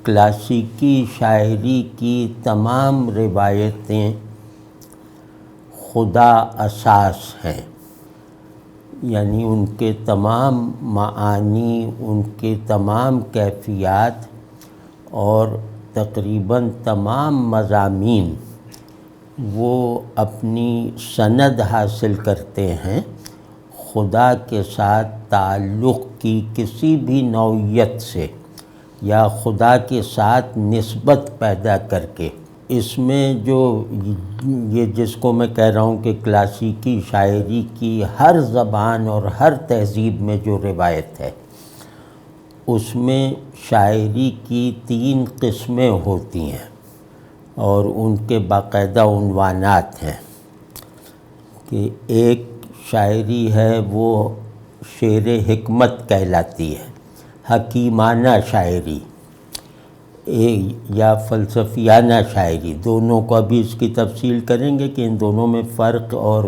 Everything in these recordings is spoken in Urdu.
کلاسیکی شاعری کی تمام روایتیں خدا اساس ہیں، یعنی ان کے تمام معانی، ان کے تمام کیفیات اور تقریباً تمام مضامین وہ اپنی سند حاصل کرتے ہیں خدا کے ساتھ تعلق کی کسی بھی نوعیت سے یا خدا کے ساتھ نسبت پیدا کر کے۔ اس میں جو یہ جس کو میں کہہ رہا ہوں کہ کلاسیکی شاعری کی ہر زبان اور ہر تہذیب میں جو روایت ہے، اس میں شاعری کی 3 قسمیں ہوتی ہیں اور ان کے باقاعدہ عنوانات ہیں کہ ایک شاعری ہے وہ شعر حکمت کہلاتی ہے، حکیمانہ شاعری یا فلسفیانہ شاعری، دونوں کو ابھی اس کی تفصیل کریں گے کہ ان دونوں میں فرق اور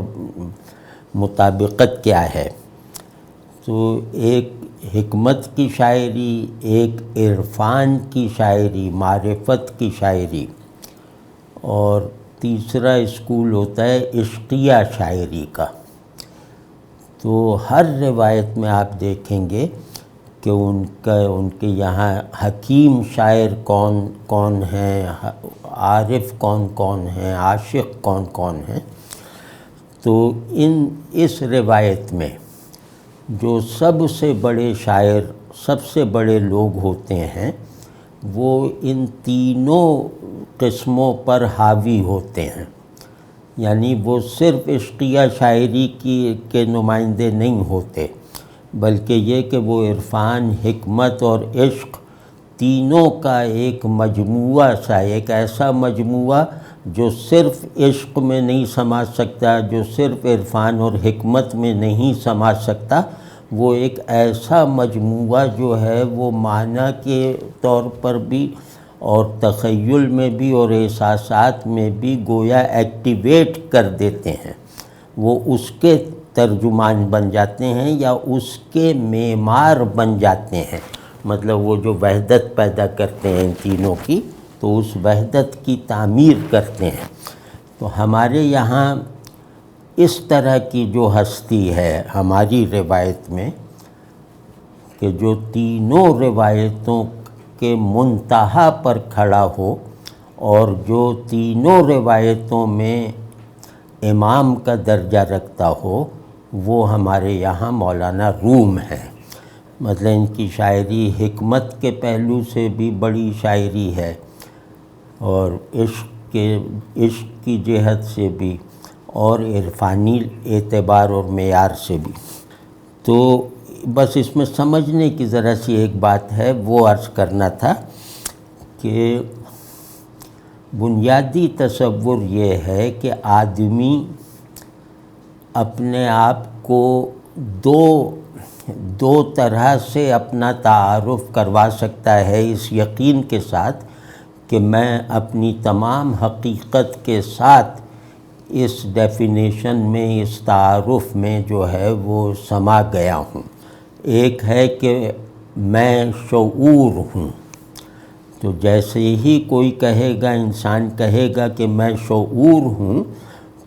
مطابقت کیا ہے۔ تو ایک حکمت کی شاعری، ایک عرفان کی شاعری، معرفت کی شاعری، اور تیسرا اسکول ہوتا ہے عشقیہ شاعری کا۔ تو ہر روایت میں آپ دیکھیں گے کہ ان کے یہاں حکیم شاعر کون ہیں، عارف کون ہیں، عاشق کون ہیں۔ تو اس روایت میں جو سب سے بڑے شاعر، سب سے بڑے لوگ ہوتے ہیں، وہ ان تینوں قسموں پر حاوی ہوتے ہیں، یعنی وہ صرف عشقیہ شاعری کے نمائندے نہیں ہوتے، بلکہ یہ کہ وہ عرفان، حکمت اور عشق تینوں کا ایک مجموعہ سا، ایک ایسا مجموعہ جو صرف عشق میں نہیں سما سکتا، جو صرف عرفان اور حکمت میں نہیں سما سکتا، وہ ایک ایسا مجموعہ جو ہے وہ معنی کے طور پر بھی اور تخیل میں بھی اور احساسات میں بھی گویا ایکٹیویٹ کر دیتے ہیں، وہ اس کے ترجمان بن جاتے ہیں یا اس کے معمار بن جاتے ہیں، مطلب وہ جو وحدت پیدا کرتے ہیں ان تینوں کی، تو اس وحدت کی تعمیر کرتے ہیں۔ تو ہمارے یہاں اس طرح کی جو ہستی ہے ہماری روایت میں کہ جو تینوں روایتوں کے منتہا پر کھڑا ہو اور جو تینوں روایتوں میں امام کا درجہ رکھتا ہو، وہ ہمارے یہاں مولانا روم ہے۔ مطلب ان کی شاعری حکمت کے پہلو سے بھی بڑی شاعری ہے اور عشق کی جہت سے بھی اور عرفانی اعتبار اور معیار سے بھی۔ تو بس اس میں سمجھنے کی ذرا سی ایک بات ہے، وہ عرض کرنا تھا کہ بنیادی تصور یہ ہے کہ آدمی اپنے آپ کو دو طرح سے اپنا تعارف کروا سکتا ہے، اس یقین کے ساتھ کہ میں اپنی تمام حقیقت کے ساتھ اس ڈیفینیشن میں، اس تعارف میں جو ہے وہ سما گیا ہوں۔ ایک ہے کہ میں شعور ہوں، تو جیسے ہی کوئی کہے گا، انسان کہے گا کہ میں شعور ہوں،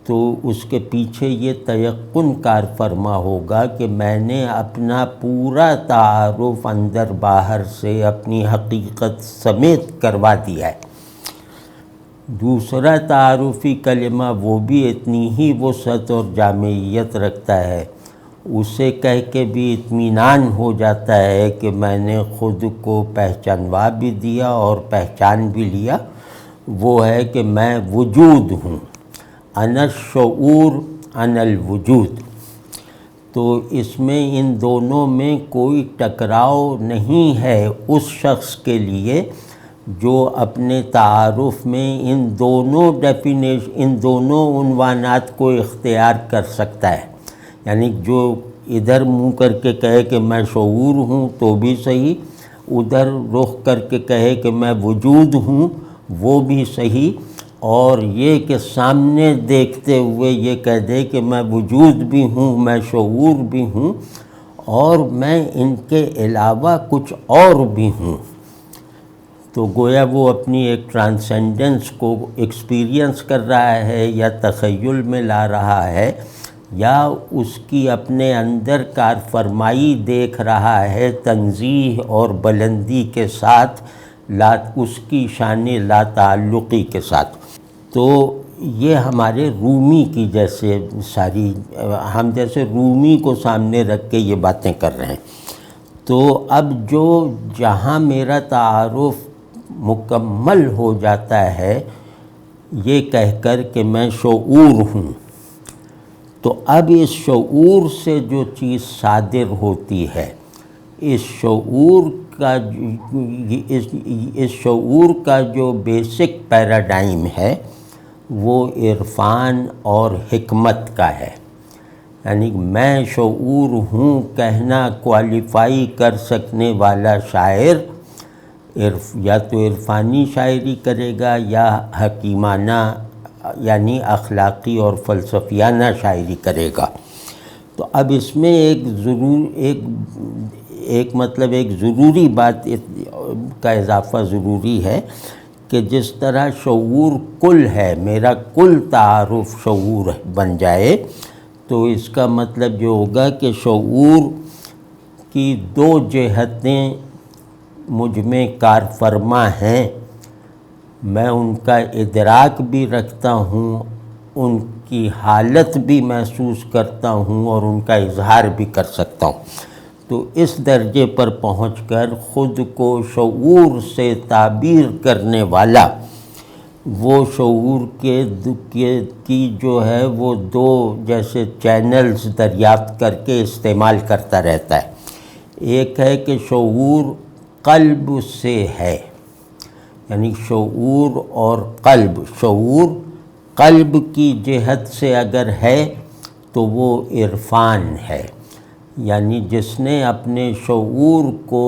تو اس کے پیچھے یہ تیقن کار فرما ہوگا کہ میں نے اپنا پورا تعارف اندر باہر سے اپنی حقیقت سمیت کروا دیا ہے۔ دوسرا تعارفی کلمہ وہ بھی اتنی ہی وسعت اور جامعیت رکھتا ہے، اسے کہہ کے بھی اطمینان ہو جاتا ہے کہ میں نے خود کو پہچانوا بھی دیا اور پہچان بھی لیا، وہ ہے کہ میں وجود ہوں، انا الشعور انا الوجود۔ تو اس میں ان دونوں میں کوئی ٹکراؤ نہیں ہے اس شخص کے لیے جو اپنے تعارف میں ان دونوں عنوانات کو اختیار کر سکتا ہے، یعنی جو ادھر منہ کر کے کہے کہ میں شعور ہوں تو بھی صحیح، ادھر رخ کر کے کہے کہ میں وجود ہوں وہ بھی صحیح، اور یہ کہ سامنے دیکھتے ہوئے یہ کہہ دے کہ میں وجود بھی ہوں، میں شعور بھی ہوں، اور میں ان کے علاوہ کچھ اور بھی ہوں۔ تو گویا وہ اپنی ایک ٹرانسینڈنس کو ایکسپیرینس کر رہا ہے یا تخیل میں لا رہا ہے، یا اس کی اپنے اندر کار فرمائی دیکھ رہا ہے تنزیہ اور بلندی کے ساتھ، اس کی شان لا تعلقی کے ساتھ۔ تو یہ ہمارے رومی کی جیسے ساری، ہم جیسے رومی کو سامنے رکھ کے یہ باتیں کر رہے ہیں۔ تو اب جہاں میرا تعارف مکمل ہو جاتا ہے یہ کہہ کر کہ میں شعور ہوں، تو اب اس شعور سے جو چیز صادر ہوتی ہے، اس شعور کا جو بیسک پیراڈائم ہے وہ عرفان اور حکمت کا ہے۔ یعنی میں شعور ہوں کہنا کوالیفائی کر سکنے والا شاعر یا تو عرفانی شاعری کرے گا یا حکیمانہ یعنی اخلاقی اور فلسفیانہ شاعری کرے گا۔ تو اب اس میں ایک ضروری بات کا اضافہ ضروری ہے کہ جس طرح شعور کل ہے، میرا کل تعارف شعور بن جائے، تو اس کا مطلب یہ ہوگا کہ شعور کی دو جہتیں مجھ میں کار فرما ہیں، میں ان کا ادراک بھی رکھتا ہوں، ان کی حالت بھی محسوس کرتا ہوں اور ان کا اظہار بھی کر سکتا ہوں۔ تو اس درجے پر پہنچ کر خود کو شعور سے تعبیر کرنے والا وہ شعور کی جو ہے وہ دو جیسے چینلز دریافت کر کے استعمال کرتا رہتا ہے۔ ایک ہے کہ شعور قلب سے ہے، یعنی شعور اور قلب، شعور قلب کی جہت سے اگر ہے تو وہ عرفان ہے، یعنی جس نے اپنے شعور کو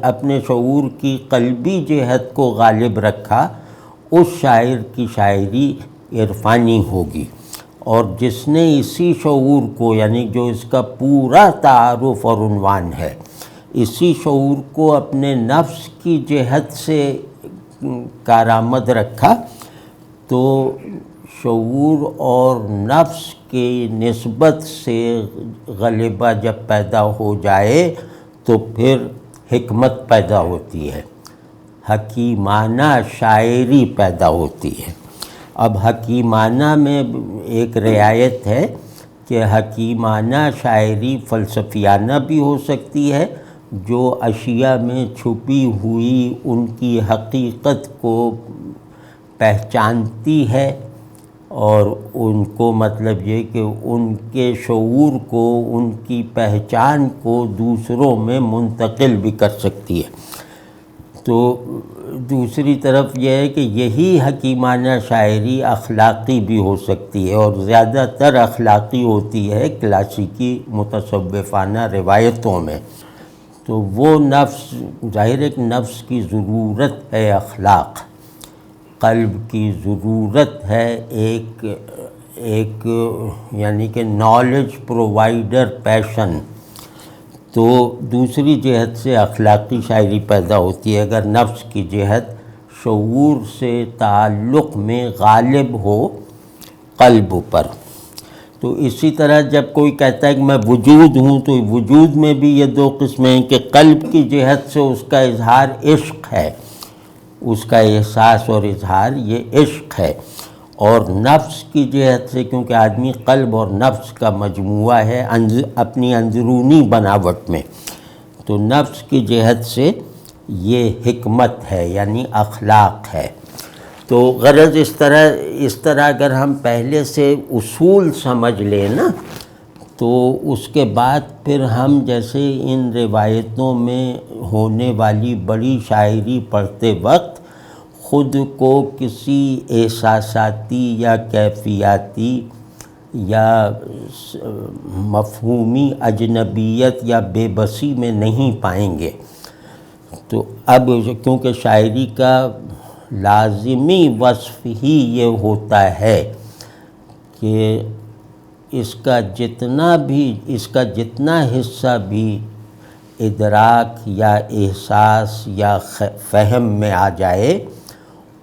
اپنے شعور کی قلبی جہت کو غالب رکھا، اس شاعر کی شاعری عرفانی ہوگی۔ اور جس نے اسی شعور کو، یعنی جو اس کا پورا تعارف اور عنوان ہے، اسی شعور کو اپنے نفس کی جہت سے کارآمد رکھا، تو شعور اور نفس کی نسبت سے غلبہ جب پیدا ہو جائے تو پھر حکمت پیدا ہوتی ہے، حکیمانہ شاعری پیدا ہوتی ہے۔ اب حکیمانہ میں ایک رعایت ہے کہ حکیمانہ شاعری فلسفیانہ بھی ہو سکتی ہے، جو اشیاء میں چھپی ہوئی ان کی حقیقت کو پہچانتی ہے اور ان کو مطلب یہ کہ ان کے شعور کو، ان کی پہچان کو دوسروں میں منتقل بھی کر سکتی ہے۔ تو دوسری طرف یہ ہے کہ یہی حکیمانہ شاعری اخلاقی بھی ہو سکتی ہے، اور زیادہ تر اخلاقی ہوتی ہے کلاسیکی متصوفانہ روایتوں میں۔ تو وہ نفس، ظاہر ایک نفس کی ضرورت ہے، اخلاق قلب کی ضرورت ہے، ایک یعنی کہ نالج پرووائڈر پیشن۔ تو دوسری جہت سے اخلاقی شاعری پیدا ہوتی ہے اگر نفس کی جہت شعور سے تعلق میں غالب ہو قلب پر۔ تو اسی طرح جب کوئی کہتا ہے کہ میں وجود ہوں، تو وجود میں بھی یہ دو قسمیں ہیں کہ قلب کی جہت سے اس کا اظہار عشق ہے، اس کا احساس اور اظہار یہ عشق ہے، اور نفس کی جہت سے، کیونکہ آدمی قلب اور نفس کا مجموعہ ہے اپنی اندرونی بناوٹ میں، تو نفس کی جہت سے یہ حکمت ہے، یعنی اخلاق ہے۔ تو غرض اس طرح اگر ہم پہلے سے اصول سمجھ لیں نا، تو اس کے بعد پھر ہم جیسے ان روایتوں میں ہونے والی بڑی شاعری پڑھتے وقت خود کو کسی احساساتی یا کیفیاتی یا مفہومی اجنبیت یا بے بسی میں نہیں پائیں گے۔ تو اب کیونکہ شاعری کا لازمی وصف ہی یہ ہوتا ہے کہ اس کا جتنا حصہ بھی ادراک یا احساس یا فہم میں آ جائے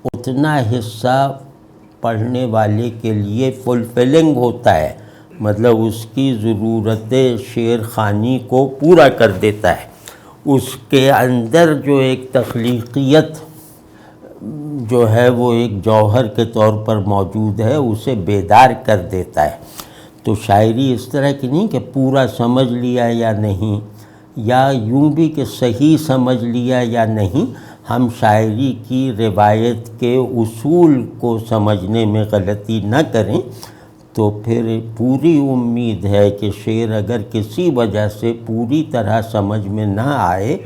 اتنا حصہ پڑھنے والے کے لیے فلفلنگ ہوتا ہے، مطلب اس کی ضرورت شعر خوانی کو پورا کر دیتا ہے، اس کے اندر جو ایک تخلیقیت جو ہے وہ ایک جوہر کے طور پر موجود ہے اسے بیدار کر دیتا ہے۔ تو شاعری اس طرح کی نہیں کہ پورا سمجھ لیا یا نہیں، یا یوں بھی کہ صحیح سمجھ لیا یا نہیں، ہم شاعری کی روایت کے اصول کو سمجھنے میں غلطی نہ کریں تو پھر پوری امید ہے کہ شعر اگر کسی وجہ سے پوری طرح سمجھ میں نہ آئے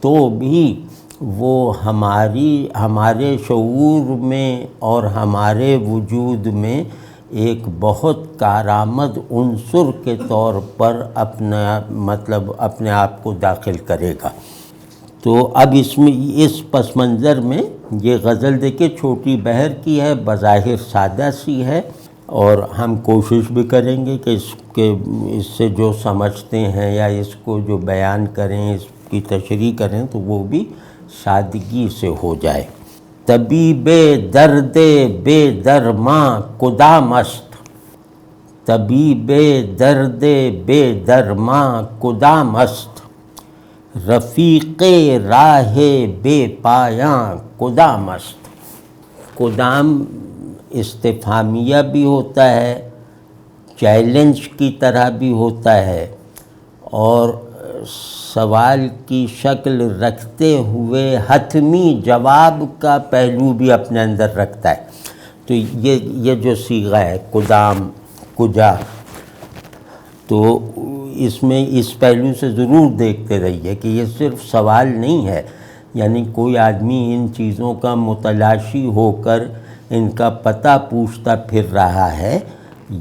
تو بھی وہ ہمارے شعور میں اور ہمارے وجود میں ایک بہت کارآمد عنصر کے طور پر اپنے آپ کو داخل کرے گا۔ تو اب اس پس منظر میں یہ غزل دیکھیں چھوٹی بہر کی ہے، بظاہر سادہ سی ہے، اور ہم کوشش بھی کریں گے کہ اس سے جو سمجھتے ہیں یا اس کو جو بیان کریں، اس کی تشریح کریں تو وہ بھی سادگی سے ہو جائے۔ طبیب درد بے درماں کدام است، طبیب درد بے درماں کدام است، رفیق راہ بے پایاں کدام است۔ کدام استفہامیہ بھی ہوتا ہے، چیلنج کی طرح بھی ہوتا ہے، اور سوال کی شکل رکھتے ہوئے حتمی جواب کا پہلو بھی اپنے اندر رکھتا ہے۔ تو یہ جو صیغہ ہے کدام، کجا، تو اس میں اس پہلو سے ضرور دیکھتے رہیے کہ یہ صرف سوال نہیں ہے، یعنی کوئی آدمی ان چیزوں کا متلاشی ہو کر ان کا پتہ پوچھتا پھر رہا ہے،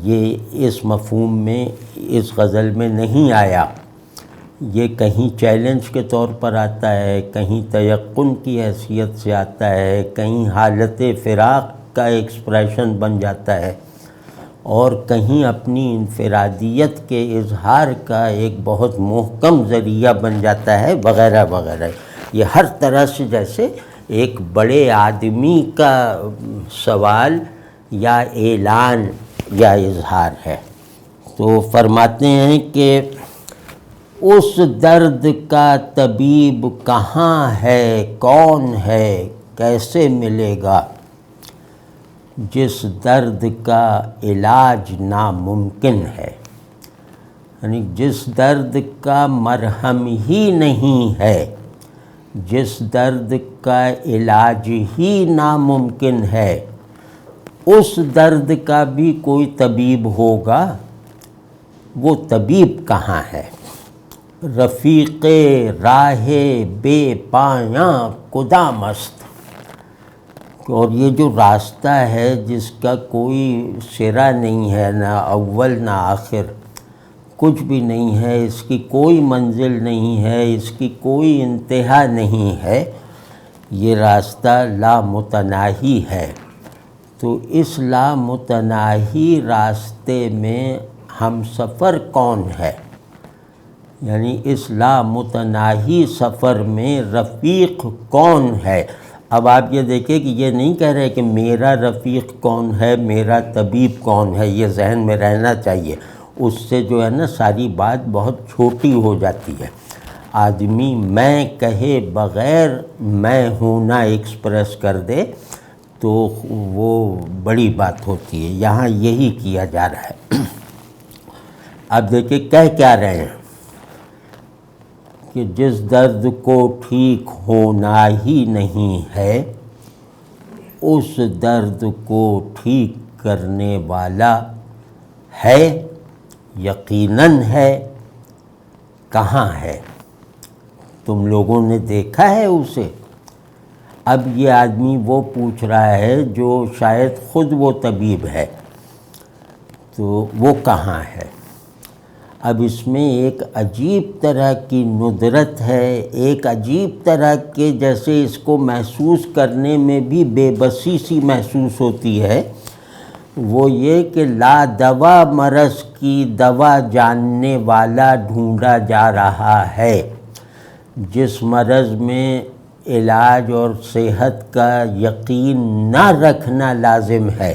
یہ اس مفہوم میں اس غزل میں نہیں آیا۔ یہ کہیں چیلنج کے طور پر آتا ہے، کہیں تیقن کی حیثیت سے آتا ہے، کہیں حالت فراق کا ایکسپریشن بن جاتا ہے، اور کہیں اپنی انفرادیت کے اظہار کا ایک بہت محکم ذریعہ بن جاتا ہے، وغیرہ وغیرہ۔ یہ ہر طرح سے جیسے ایک بڑے آدمی کا سوال یا اعلان یا اظہار ہے۔ تو فرماتے ہیں کہ اس درد کا طبیب کہاں ہے، کون ہے، کیسے ملے گا، جس درد کا علاج ناممکن ہے، یعنی جس درد کا مرہم ہی نہیں ہے، جس درد کا علاج ہی ناممکن ہے، اس درد کا بھی کوئی طبیب ہوگا، وہ طبیب کہاں ہے۔ رفیق راہ بے پایاں کدام است، اور یہ جو راستہ ہے جس کا کوئی سرا نہیں ہے، نہ اول نہ آخر، کچھ بھی نہیں ہے، اس کی کوئی منزل نہیں ہے، اس کی کوئی انتہا نہیں ہے، یہ راستہ لامتناہی ہے۔ تو اس لامتناہی راستے میں ہم سفر کون ہے، یعنی اس لامتناہی سفر میں رفیق کون ہے۔ اب آپ یہ دیکھیں کہ یہ نہیں کہہ رہے کہ میرا رفیق کون ہے، میرا طبیب کون ہے، یہ ذہن میں رہنا چاہیے، اس سے جو ہے نا ساری بات بہت چھوٹی ہو جاتی ہے۔ آدمی میں کہے بغیر میں ہوں نہ ایکسپریس کر دے تو وہ بڑی بات ہوتی ہے، یہاں یہی کیا جا رہا ہے۔ اب دیکھیں کہہ کیا رہے ہیں کہ جس درد کو ٹھیک ہونا ہی نہیں ہے، اس درد کو ٹھیک کرنے والا ہے، یقیناً ہے، کہاں ہے، تم لوگوں نے دیکھا ہے اسے۔ اب یہ آدمی وہ پوچھ رہا ہے جو شاید خود وہ طبیب ہے، تو وہ کہاں ہے۔ اب اس میں ایک عجیب طرح کی ندرت ہے، ایک عجیب طرح کے جیسے اس کو محسوس کرنے میں بھی بے بسی سی محسوس ہوتی ہے، وہ یہ کہ لا دوا مرض کی دوا جاننے والا ڈھونڈا جا رہا ہے۔ جس مرض میں علاج اور صحت کا یقین نہ رکھنا لازم ہے،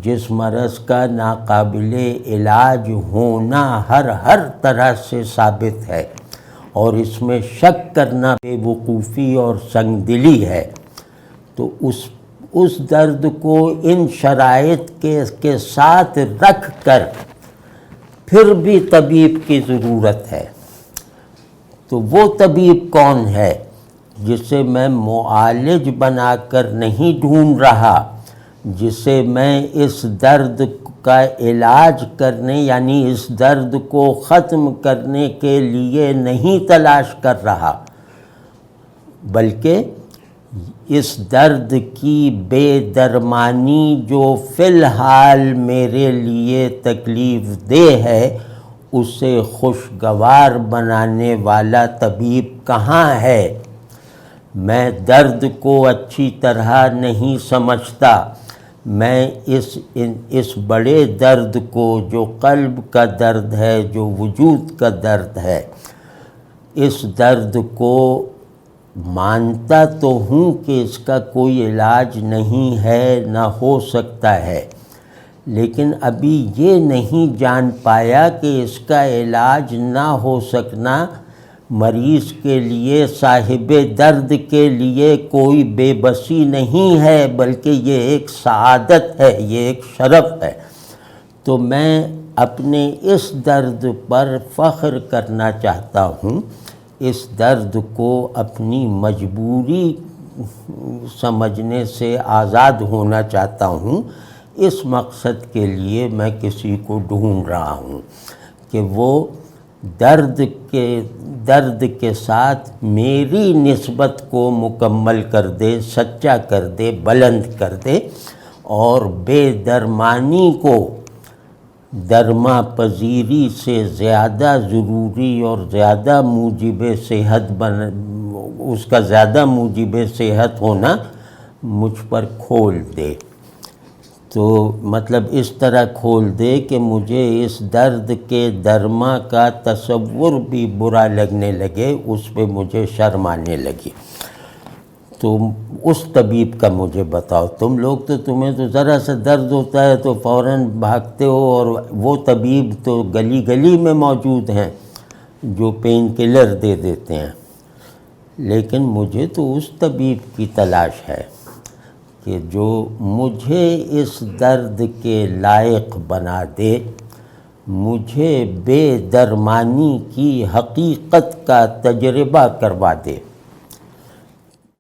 جس مرض کا ناقابل علاج ہونا ہر طرح سے ثابت ہے اور اس میں شک کرنا بے وقوفی اور سنگ دلی ہے، تو اس درد کو ان شرائط کے ساتھ رکھ کر پھر بھی طبیب کی ضرورت ہے۔ تو وہ طبیب کون ہے جسے میں معالج بنا کر نہیں ڈھونڈ رہا، جسے میں اس درد کا علاج کرنے یعنی اس درد کو ختم کرنے کے لیے نہیں تلاش کر رہا، بلکہ اس درد کی بے درمانی جو فی الحال میرے لیے تکلیف دہ ہے، اسے خوشگوار بنانے والا طبیب کہاں ہے؟ میں درد کو اچھی طرح نہیں سمجھتا، میں اس بڑے درد کو جو قلب کا درد ہے، جو وجود کا درد ہے، اس درد کو مانتا تو ہوں کہ اس کا کوئی علاج نہیں ہے، نہ ہو سکتا ہے، لیکن ابھی یہ نہیں جان پایا کہ اس کا علاج نہ ہو سکنا مریض کے لیے، صاحب درد کے لیے کوئی بے بسی نہیں ہے، بلکہ یہ ایک سعادت ہے، یہ ایک شرف ہے۔ تو میں اپنے اس درد پر فخر کرنا چاہتا ہوں، اس درد کو اپنی مجبوری سمجھنے سے آزاد ہونا چاہتا ہوں۔ اس مقصد کے لیے میں کسی کو ڈھونڈ رہا ہوں کہ وہ درد کے ساتھ میری نسبت کو مکمل کر دے، سچا کر دے، بلند کر دے، اور بے درمانی کو درما پذیری سے زیادہ ضروری اور زیادہ موجب صحت اس کا زیادہ موجب صحت ہونا مجھ پر کھول دے۔ تو مطلب اس طرح کھول دے کہ مجھے اس درد کے درما کا تصور بھی برا لگنے لگے، اس پہ مجھے شرم آنے لگی۔ تو اس طبیب کا مجھے بتاؤ، تم لوگ تمہیں تو ذرا سا درد ہوتا ہے تو فوراً بھاگتے ہو، اور وہ طبیب تو گلی گلی میں موجود ہیں جو پین کلر دے دیتے ہیں، لیکن مجھے تو اس طبیب کی تلاش ہے کہ جو مجھے اس درد کے لائق بنا دے، مجھے بے درمانی کی حقیقت کا تجربہ کروا دے،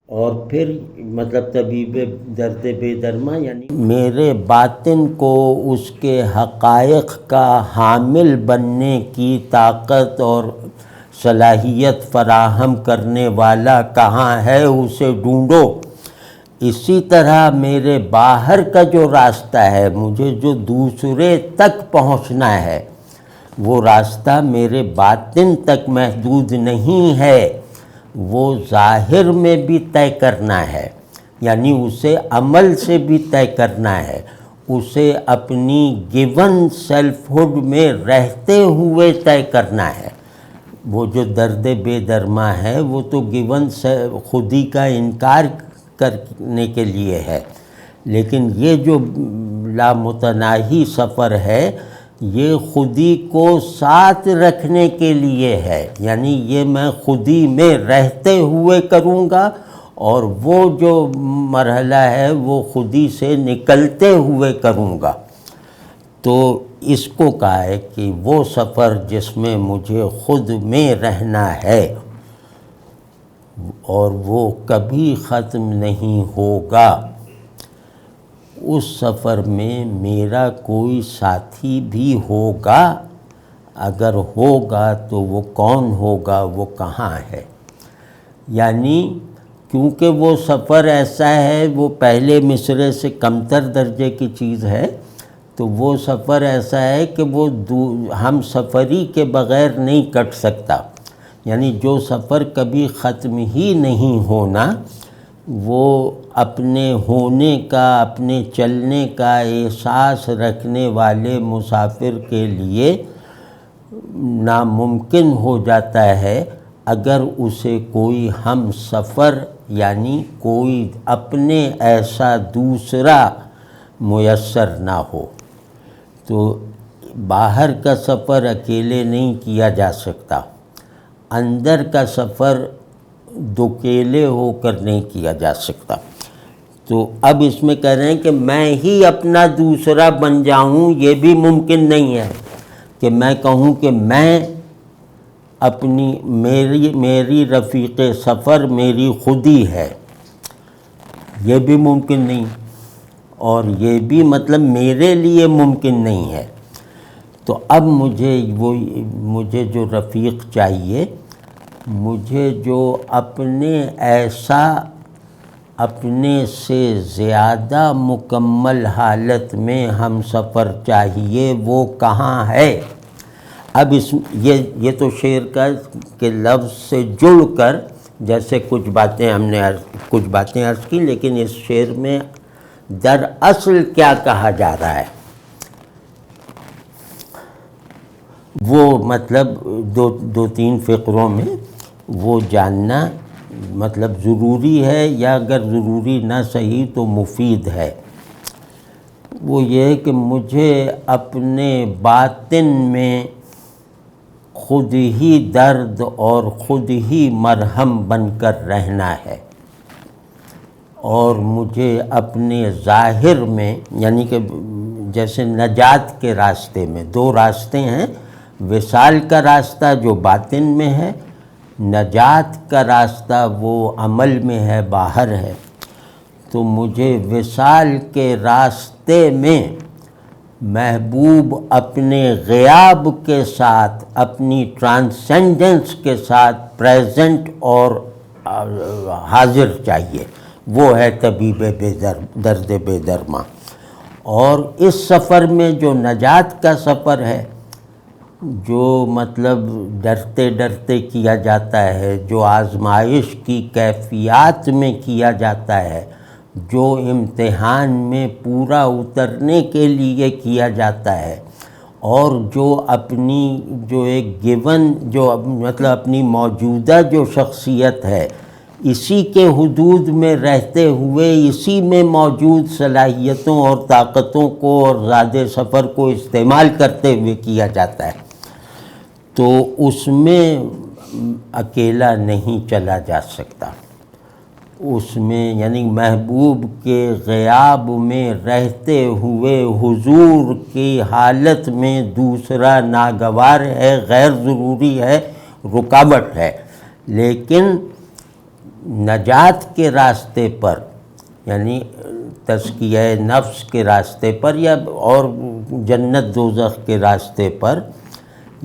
اور پھر مطلب طبیب درد بے درما یعنی میرے باطن کو اس کے حقائق کا حامل بننے کی طاقت اور صلاحیت فراہم کرنے والا کہاں ہے، اسے ڈھونڈو۔ اسی طرح میرے باہر کا جو راستہ ہے، مجھے جو دوسرے تک پہنچنا ہے، وہ راستہ میرے باطن تک محدود نہیں ہے، وہ ظاہر میں بھی طے کرنا ہے، یعنی اسے عمل سے بھی طے کرنا ہے، اسے اپنی گیون سیلف ہوڈ میں رہتے ہوئے طے کرنا ہے۔ وہ جو درد بے درما ہے وہ تو گیون خودی کا انکار کرنے کے لیے ہے، لیکن یہ جو لامتناہی سفر ہے یہ خودی کو ساتھ رکھنے کے لیے ہے، یعنی یہ میں خودی میں رہتے ہوئے کروں گا، اور وہ جو مرحلہ ہے وہ خودی سے نکلتے ہوئے کروں گا۔ تو اس کو کہا ہے کہ وہ سفر جس میں مجھے خود میں رہنا ہے اور وہ کبھی ختم نہیں ہوگا، اس سفر میں میرا کوئی ساتھی بھی ہوگا، اگر ہوگا تو وہ کون ہوگا، وہ کہاں ہے؟ یعنی کیونکہ وہ سفر ایسا ہے، وہ پہلے مصرعے سے کمتر درجے کی چیز ہے، تو وہ سفر ایسا ہے کہ وہ ہم سفری کے بغیر نہیں کٹ سکتا، یعنی جو سفر کبھی ختم ہی نہیں ہونا، وہ اپنے ہونے کا، اپنے چلنے کا احساس رکھنے والے مسافر کے لیے ناممکن ہو جاتا ہے اگر اسے کوئی ہم سفر یعنی کوئی اپنے ایسا دوسرا میسر نہ ہو۔ تو باہر کا سفر اکیلے نہیں کیا جا سکتا، اندر کا سفر دوکیلے ہو کر نہیں کیا جا سکتا۔ تو اب اس میں کہہ رہے ہیں کہ میں ہی اپنا دوسرا بن جاؤں، یہ بھی ممکن نہیں ہے کہ میں کہوں کہ میں اپنی میری رفیق سفر میری خودی ہے، یہ بھی ممکن نہیں، اور یہ بھی مطلب میرے لیے ممکن نہیں ہے۔ تو اب مجھے جو رفیق چاہیے، مجھے جو اپنے سے زیادہ مکمل حالت میں ہم سفر چاہیے، وہ کہاں ہے؟ اب یہ تو شعر کا کہ لفظ سے جڑ کر جیسے کچھ باتیں عرض کی، لیکن اس شعر میں دراصل کیا کہا جا رہا ہے وہ مطلب دو تین فقروں میں وہ جاننا مطلب ضروری ہے، یا اگر ضروری نہ صحیح تو مفید ہے۔ وہ یہ ہے کہ مجھے اپنے باطن میں خود ہی درد اور خود ہی مرہم بن کر رہنا ہے، اور مجھے اپنے ظاہر میں یعنی کہ جیسے نجات کے راستے میں دو راستے ہیں، وصال کا راستہ جو باطن میں ہے، نجات کا راستہ وہ عمل میں ہے، باہر ہے۔ تو مجھے وصال کے راستے میں محبوب اپنے غیاب کے ساتھ، اپنی ٹرانسینڈنس کے ساتھ پریزنٹ اور حاضر چاہیے، وہ ہے طبیب درد بے درماں۔ اور اس سفر میں جو نجات کا سفر ہے، جو مطلب ڈرتے ڈرتے کیا جاتا ہے، جو آزمائش کی کیفیات میں کیا جاتا ہے، جو امتحان میں پورا اترنے کے لیے کیا جاتا ہے، اور جو ایک گیون جو مطلب اپنی موجودہ جو شخصیت ہے، اسی کے حدود میں رہتے ہوئے اسی میں موجود صلاحیتوں اور طاقتوں کو اور زاد سفر کو استعمال کرتے ہوئے کیا جاتا ہے، تو اس میں اکیلا نہیں چلا جا سکتا۔ اس میں یعنی محبوب کے غیاب میں رہتے ہوئے حضور کی حالت میں دوسرا ناگوار ہے، غیر ضروری ہے، رکاوٹ ہے، لیکن نجات کے راستے پر یعنی تزکیہ نفس کے راستے پر یا اور جنت دوزخ کے راستے پر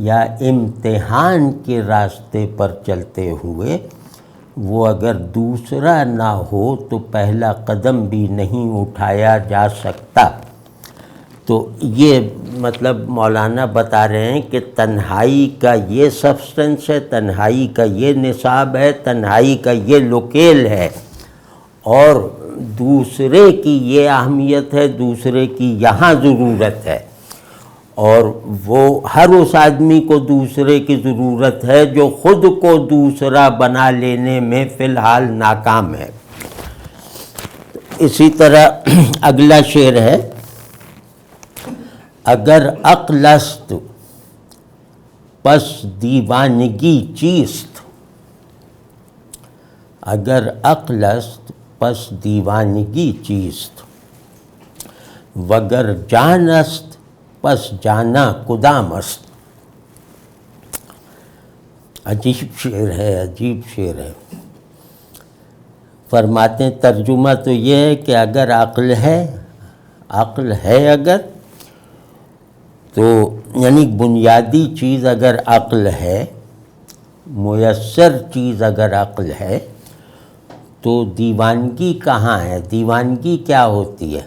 یا امتحان کے راستے پر چلتے ہوئے وہ اگر دوسرا نہ ہو تو پہلا قدم بھی نہیں اٹھایا جا سکتا۔ تو یہ مطلب مولانا بتا رہے ہیں کہ تنہائی کا یہ سبسٹنس ہے، تنہائی کا یہ نصاب ہے، تنہائی کا یہ لوکیل ہے، اور دوسرے کی یہ اہمیت ہے، دوسرے کی یہاں ضرورت ہے، اور وہ ہر اس آدمی کو دوسرے کی ضرورت ہے جو خود کو دوسرا بنا لینے میں فی الحال ناکام ہے۔ اسی طرح اگلا شعر ہے، اگر عقل است پس دیوانگی چیست، اگر عقل است پس دیوانگی چیست، وگر جان است پس جانا کدام است۔ عجیب شعر ہے، عجیب شعر ہے۔ فرماتے ہیں ترجمہ تو یہ ہے کہ اگر عقل ہے اگر تو یعنی بنیادی چیز اگر عقل ہے، میسر چیز اگر عقل ہے، تو دیوانگی کہاں ہے؟ دیوانگی کیا ہوتی ہے؟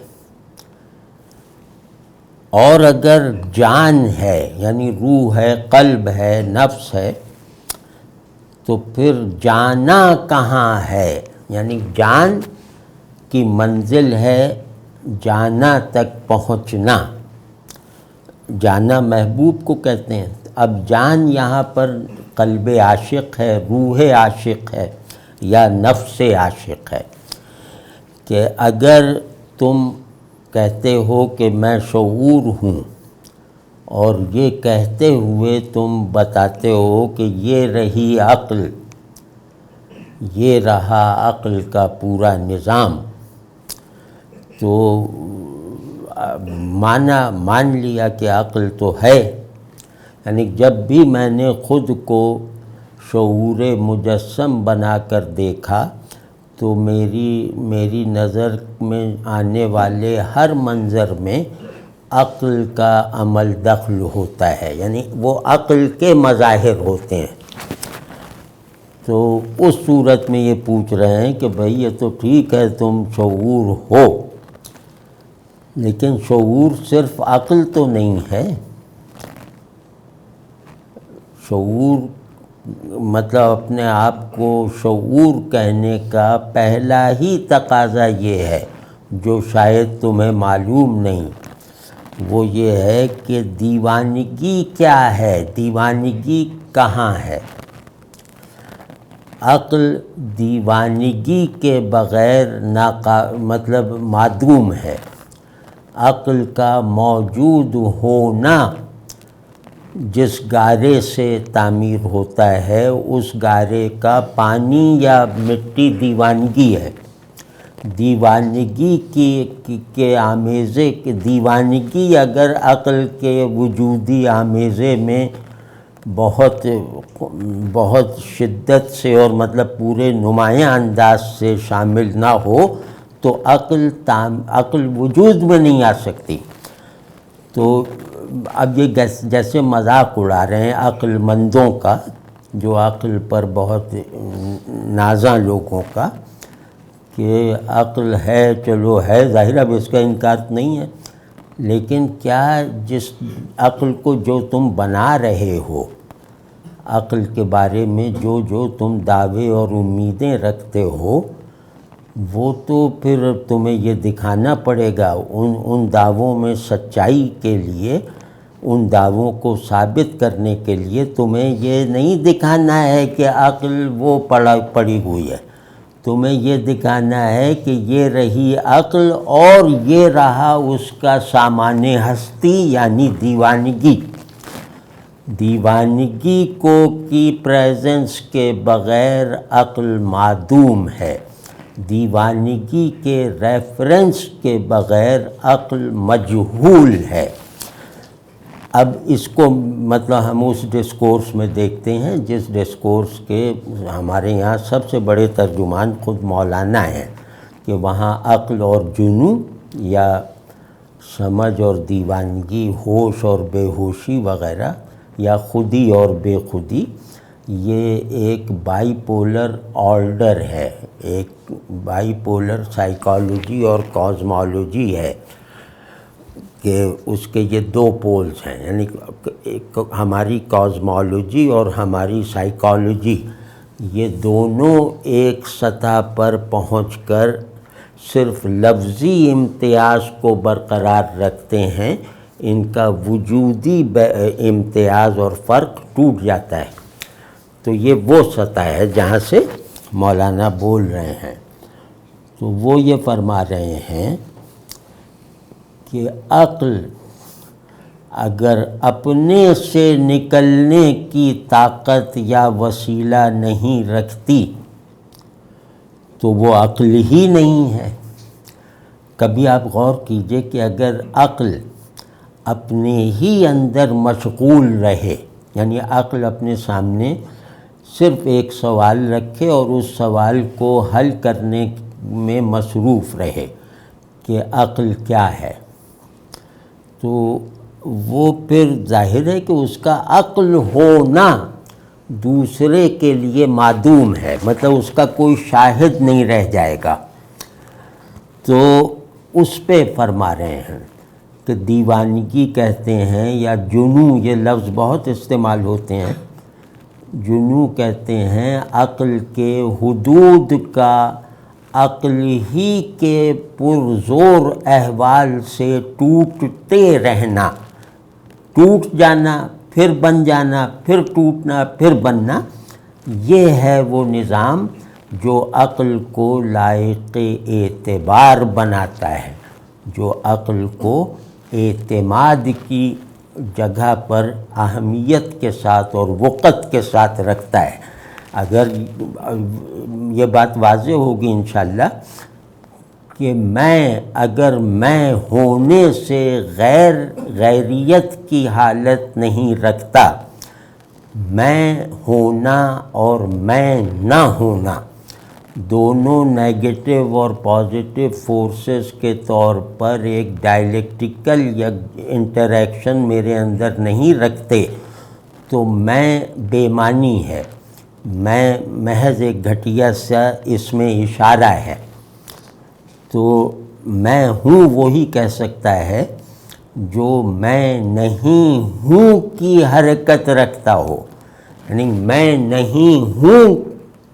اور اگر جان ہے یعنی روح ہے، قلب ہے، نفس ہے، تو پھر جانا کہاں ہے؟ یعنی جان کی منزل ہے جانا تک پہنچنا، جانا محبوب کو کہتے ہیں۔ اب جان یہاں پر قلب عاشق ہے، روح عاشق ہے یا نفس عاشق ہے، کہ اگر تم کہتے ہو کہ میں شعور ہوں اور یہ کہتے ہوئے تم بتاتے ہو کہ یہ رہی عقل، یہ رہا عقل کا پورا نظام، تو مان لیا کہ عقل تو ہے. یعنی جب بھی میں نے خود کو شعور مجسم بنا کر دیکھا تو میری نظر میں آنے والے ہر منظر میں عقل کا عمل دخل ہوتا ہے، یعنی وہ عقل کے مظاہر ہوتے ہیں. تو اس صورت میں یہ پوچھ رہے ہیں کہ بھئی یہ تو ٹھیک ہے تم شعور ہو، لیکن شعور صرف عقل تو نہیں ہے. شعور مطلب اپنے آپ کو شعور کہنے کا پہلا ہی تقاضا یہ ہے جو شاید تمہیں معلوم نہیں، وہ یہ ہے کہ دیوانگی کیا ہے، دیوانگی کہاں ہے. عقل دیوانگی کے بغیر مطلب معدوم ہے. عقل کا موجود ہونا جس گارے سے تعمیر ہوتا ہے اس گارے کا پانی یا مٹی دیوانگی ہے. دیوانگی کے آمیزے دیوانگی اگر عقل کے وجودی آمیزے میں بہت شدت سے اور مطلب پورے نمایاں انداز سے شامل نہ ہو تو عقل وجود میں نہیں آ سکتی. تو اب یہ جیسے مذاق اڑا رہے ہیں عقل مندوں کا، جو عقل پر بہت نازاں لوگوں کا، کہ عقل ہے، چلو ہے ظاہر، اب اس کا انکار نہیں ہے، لیکن کیا جس عقل کو جو تم بنا رہے ہو، عقل کے بارے میں جو تم دعوے اور امیدیں رکھتے ہو، وہ تو پھر تمہیں یہ دکھانا پڑے گا ان دعووں میں سچائی کے لیے، ان دعووں کو ثابت کرنے کے لیے تمہیں یہ نہیں دکھانا ہے کہ عقل وہ پڑی ہوئی ہے، تمہیں یہ دکھانا ہے کہ یہ رہی عقل اور یہ رہا اس کا سامان ہستی یعنی دیوانگی. دیوانگی کی پریزنس کے بغیر عقل معدوم ہے، دیوانگی کے ریفرنس کے بغیر عقل مجہول ہے. اب اس کو مطلب ہم اس ڈسکورس میں دیکھتے ہیں جس ڈسکورس کے ہمارے یہاں سب سے بڑے ترجمان خود مولانا ہیں، کہ وہاں عقل اور جنوں یا سمجھ اور دیوانگی، ہوش اور بے ہوشی وغیرہ، یا خودی اور بے خودی، یہ ایک بائی پولر آرڈر ہے، ایک بائی پولر سائیکالوجی اور کازمالوجی ہے، کہ اس کے یہ دو پولز ہیں. یعنی ہماری کازمالوجی اور ہماری سائیکالوجی، یہ دونوں ایک سطح پر پہنچ کر صرف لفظی امتیاز کو برقرار رکھتے ہیں، ان کا وجودی امتیاز اور فرق ٹوٹ جاتا ہے. تو یہ وہ سطح ہے جہاں سے مولانا بول رہے ہیں. تو وہ یہ فرما رہے ہیں کہ عقل اگر اپنے سے نکلنے کی طاقت یا وسیلہ نہیں رکھتی تو وہ عقل ہی نہیں ہے. کبھی آپ غور کیجئے کہ اگر عقل اپنے ہی اندر مشغول رہے، یعنی عقل اپنے سامنے صرف ایک سوال رکھے اور اس سوال کو حل کرنے میں مصروف رہے کہ عقل کیا ہے، تو وہ پھر ظاہر ہے کہ اس کا عقل ہونا دوسرے کے لیے معدوم ہے، مطلب اس کا کوئی شاہد نہیں رہ جائے گا. تو اس پہ فرما رہے ہیں کہ دیوانگی کہتے ہیں یا جنوں، یہ لفظ بہت استعمال ہوتے ہیں. جنوں کہتے ہیں عقل کے حدود کا عقل ہی کے پرزور احوال سے ٹوٹتے رہنا، ٹوٹ جانا پھر بن جانا، پھر ٹوٹنا، پھر بننا، یہ ہے وہ نظام جو عقل کو لائق اعتبار بناتا ہے، جو عقل کو اعتماد کی جگہ پر اہمیت کے ساتھ اور وقت کے ساتھ رکھتا ہے۔ اگر یہ بات واضح ہوگی انشاءاللہ کہ اگر میں ہونے سے غیریت کی حالت نہیں رکھتا، میں ہونا اور میں نہ ہونا دونوں نیگیٹو اور پازیٹیو فورسز کے طور پر ایک ڈائلیکٹیکل یا انٹریکشن میرے اندر نہیں رکھتے، تو میں بے معنی ہے، میں محض ایک گھٹیا سا اس میں اشارہ ہے۔ تو میں ہوں وہی کہہ سکتا ہے جو میں نہیں ہوں کی حرکت رکھتا ہو، یعنی میں نہیں ہوں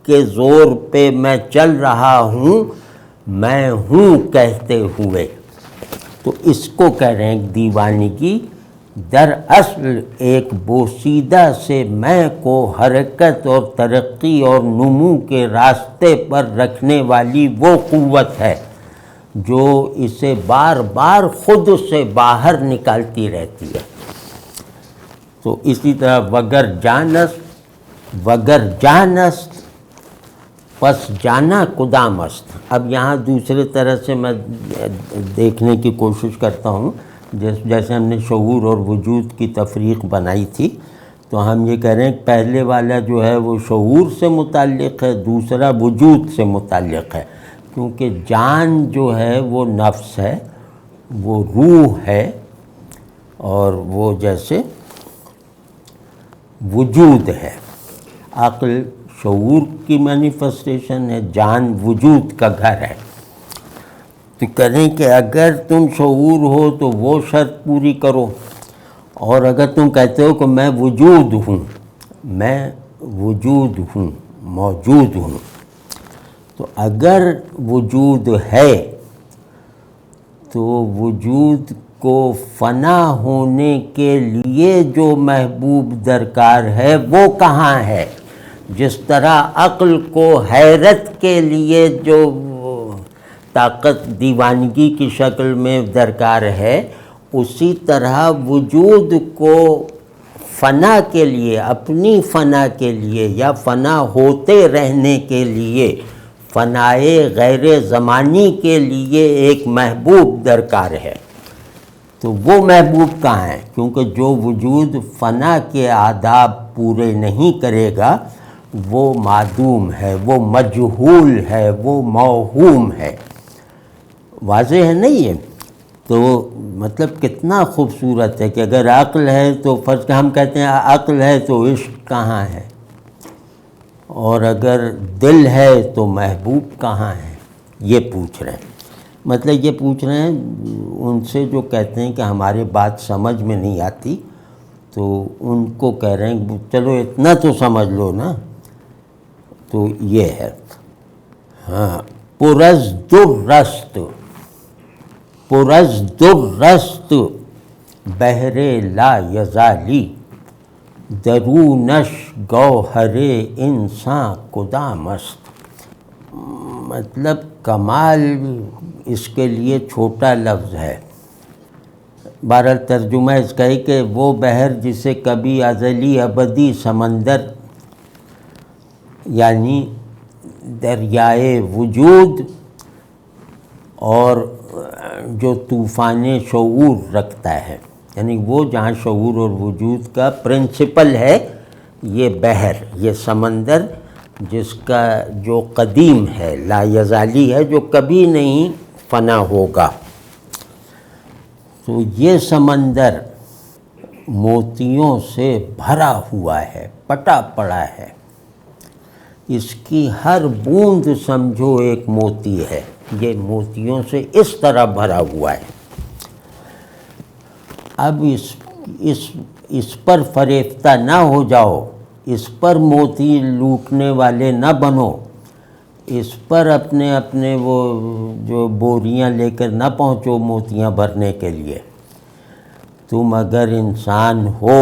کے زور پہ میں چل رہا ہوں، میں ہوں کہتے ہوئے۔ تو اس کو کہہ رہے ہیں دیوانگی دراصل ایک بوسیدہ سے میں کو حرکت اور ترقی اور نمو کے راستے پر رکھنے والی وہ قوت ہے جو اسے بار بار خود سے باہر نکالتی رہتی ہے۔ تو اسی طرح وگر جانست پس جانا کدام است۔ اب یہاں دوسرے طرح سے میں دیکھنے کی کوشش کرتا ہوں، جیسے ہم نے شعور اور وجود کی تفریق بنائی تھی، تو ہم یہ کہہ رہے ہیں کہ پہلے والا جو ہے وہ شعور سے متعلق ہے، دوسرا وجود سے متعلق ہے، کیونکہ جان جو ہے وہ نفس ہے، وہ روح ہے، اور وہ جیسے وجود ہے۔ عقل شعور کی مینیفسٹیشن ہے، جان وجود کا گھر ہے۔ تو کہیں کہ اگر تم شعور ہو تو وہ شرط پوری کرو، اور اگر تم کہتے ہو کہ میں وجود ہوں، میں وجود ہوں، موجود ہوں، تو اگر وجود ہے تو وجود کو فنا ہونے کے لیے جو محبوب درکار ہے وہ کہاں ہے؟ جس طرح عقل کو حیرت کے لیے جو طاقت دیوانگی کی شکل میں درکار ہے، اسی طرح وجود کو فنا کے لیے، اپنی فنا کے لیے یا فنا ہوتے رہنے کے لیے، فنائے غیر زمانی کے لیے ایک محبوب درکار ہے۔ تو وہ محبوب کہاں ہے؟ کیونکہ جو وجود فنا کے آداب پورے نہیں کرے گا وہ معدوم ہے، وہ مجہول ہے، وہ موہوم ہے۔ واضح ہے نہیں یہ؟ تو مطلب کتنا خوبصورت ہے کہ اگر عقل ہے تو فرض ہم کہتے ہیں عقل ہے تو عشق کہاں ہے، اور اگر دل ہے تو محبوب کہاں ہے؟ یہ پوچھ رہے ہیں۔ مطلب یہ پوچھ رہے ہیں ان سے جو کہتے ہیں کہ ہمارے بات سمجھ میں نہیں آتی، تو ان کو کہہ رہے ہیں چلو اتنا تو سمجھ لو نا۔ تو یہ ہے ہاں، پرزدرست بحر لا یزالی، درونش گوہر انسان کدام است۔ مطلب کمال اس کے لیے چھوٹا لفظ ہے، بہرحال ترجمہ اس کا ہے کہ وہ بحر جسے کبھی ازلی ابدی سمندر یعنی دریائے وجود اور جو طوفان شعور رکھتا ہے، یعنی وہ جہاں شعور اور وجود کا پرنسپل ہے یہ بحر، یہ سمندر جس کا جو قدیم ہے، لا یزالی ہے، جو کبھی نہیں فنا ہوگا۔ تو یہ سمندر موتیوں سے بھرا ہوا ہے، پٹا پڑا ہے، اس کی ہر بوند سمجھو ایک موتی ہے، یہ موتیوں سے اس طرح بھرا ہوا ہے۔ اب اس پر فریفتہ نہ ہو جاؤ، اس پر موتی لوٹنے والے نہ بنو، اس پر اپنے وہ جو بوریاں لے کر نہ پہنچو موتیاں بھرنے کے لیے۔ تم اگر انسان ہو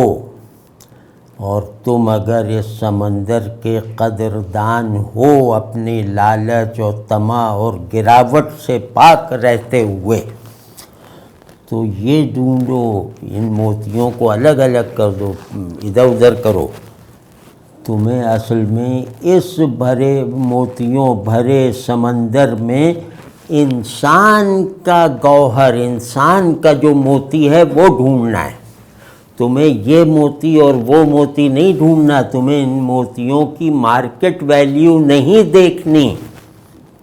اور تم اگر اس سمندر کے قدردان ہو اپنے لالچ اور طمع اور گراوٹ سے پاک رہتے ہوئے، تو یہ ڈھونڈو، ان موتیوں کو الگ الگ کر دو، ادھر ادھر کرو، تمہیں اصل میں اس بھرے موتیوں بھرے سمندر میں انسان کا گوہر، انسان کا جو موتی ہے وہ ڈھونڈنا ہے۔ تمہیں یہ موتی اور وہ موتی نہیں ڈھونڈنا، تمہیں ان موتیوں کی مارکیٹ ویلیو نہیں دیکھنی،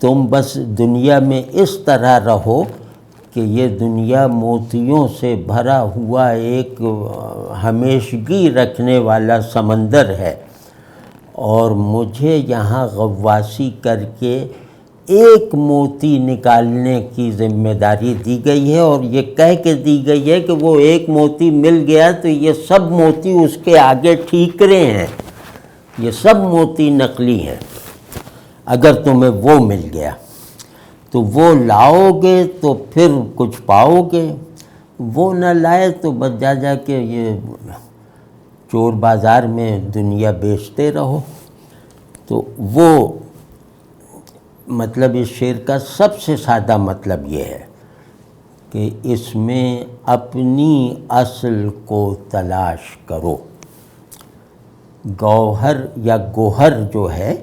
تم بس دنیا میں اس طرح رہو کہ یہ دنیا موتیوں سے بھرا ہوا ایک ہمیشگی رکھنے والا سمندر ہے، اور مجھے یہاں غواصی کر کے ایک موتی نکالنے کی ذمہ داری دی گئی ہے، اور یہ کہہ کے دی گئی ہے کہ وہ ایک موتی مل گیا تو یہ سب موتی اس کے آگے ٹھیکرے ہیں، یہ سب موتی نقلی ہیں۔ اگر تمہیں وہ مل گیا تو وہ لاؤ گے تو پھر کچھ پاؤ گے، وہ نہ لائے تو بس جا کے یہ چور بازار میں دنیا بیچتے رہو۔ تو وہ مطلب اس شعر کا سب سے سادہ مطلب یہ ہے کہ اس میں اپنی اصل کو تلاش کرو۔ گوہر یا گوہر جو ہے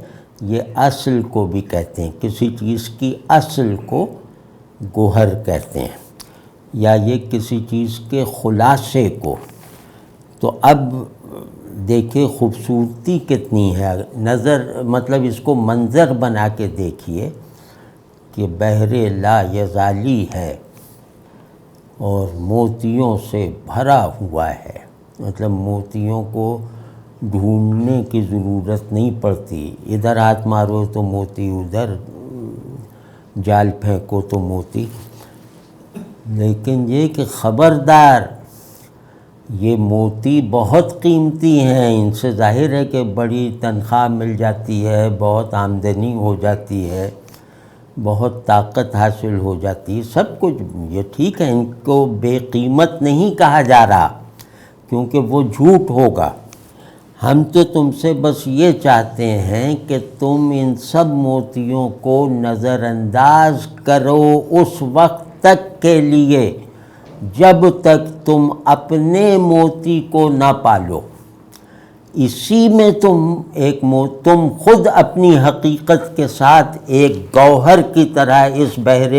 یہ اصل کو بھی کہتے ہیں، کسی چیز کی اصل کو گوہر کہتے ہیں، یا یہ کسی چیز کے خلاصے کو۔ تو اب دیکھیں خوبصورتی کتنی ہے، نظر مطلب اس کو منظر بنا کے دیکھیے کہ بحر لا یزالی ہے اور موتیوں سے بھرا ہوا ہے، مطلب موتیوں کو ڈھونڈنے کی ضرورت نہیں پڑتی، ادھر ہاتھ مارو تو موتی، ادھر جال پھینکو تو موتی۔ لیکن یہ کہ خبردار، یہ موتی بہت قیمتی ہیں، ان سے ظاہر ہے کہ بڑی تنخواہ مل جاتی ہے، بہت آمدنی ہو جاتی ہے، بہت طاقت حاصل ہو جاتی ہے، سب کچھ یہ ٹھیک ہے، ان کو بے قیمت نہیں کہا جا رہا کیونکہ وہ جھوٹ ہوگا۔ ہم تو تم سے بس یہ چاہتے ہیں کہ تم ان سب موتیوں کو نظر انداز کرو اس وقت تک کے لیے جب تک تم اپنے موتی کو نہ پالو۔ اسی میں تم خود اپنی حقیقت کے ساتھ ایک گوہر کی طرح اس بحر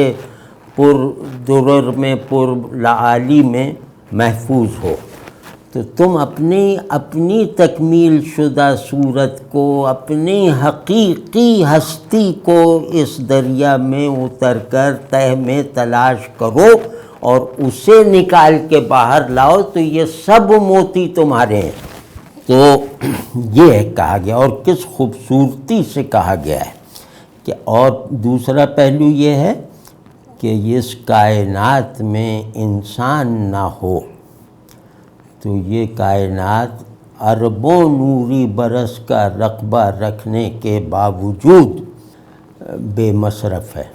پر درر میں پر لعالی میں محفوظ ہو۔ تو تم اپنی تکمیل شدہ صورت کو، اپنی حقیقی ہستی کو اس دریا میں اتر کر تہ میں تلاش کرو اور اسے نکال کے باہر لاؤ تو یہ سب موتی تمہارے ہیں۔ تو یہ کہا گیا، اور کس خوبصورتی سے کہا گیا ہے کہ، اور دوسرا پہلو یہ ہے کہ اس کائنات میں انسان نہ ہو تو یہ کائنات اربوں نوری برس کا رقبہ رکھنے کے باوجود بے مصرف ہے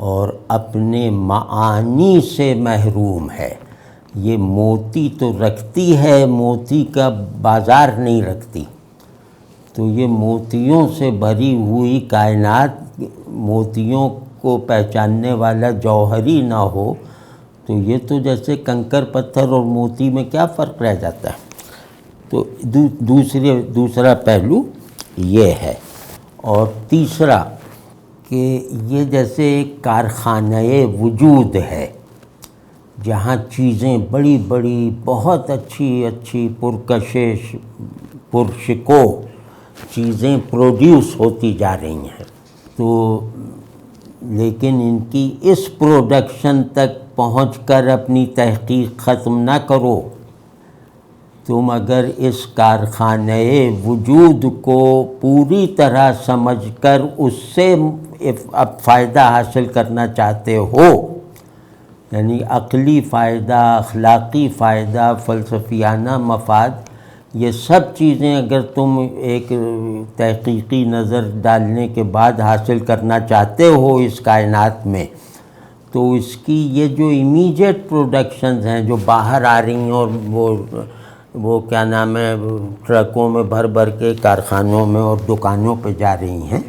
اور اپنے معانی سے محروم ہے۔ یہ موتی تو رکھتی ہے، موتی کا بازار نہیں رکھتی، تو یہ موتیوں سے بھری ہوئی کائنات، موتیوں کو پہچاننے والا جوہری نہ ہو تو یہ تو جیسے کنکر پتھر اور موتی میں کیا فرق رہ جاتا ہے۔ تو دوسرا پہلو یہ ہے، اور تیسرا کہ یہ جیسے ایک کارخانہ وجود ہے جہاں چیزیں بڑی بڑی بہت اچھی پرکشش پرشکو چیزیں پروڈیوس ہوتی جا رہی ہیں، تو لیکن ان کی اس پروڈکشن تک پہنچ کر اپنی تحقیق ختم نہ کرو۔ تم اگر اس کارخانہ وجود کو پوری طرح سمجھ کر اس سے فائدہ حاصل کرنا چاہتے ہو، یعنی عقلی فائدہ، اخلاقی فائدہ، فلسفیانہ مفاد، یہ سب چیزیں اگر تم ایک تحقیقی نظر ڈالنے کے بعد حاصل کرنا چاہتے ہو اس کائنات میں، تو اس کی یہ جو امیجیٹ پروڈکشنز ہیں جو باہر آ رہی ہیں اور وہ وہ کیا نام ہے ٹرکوں میں بھر بھر کے کارخانوں میں اور دکانوں پہ جا رہی ہیں،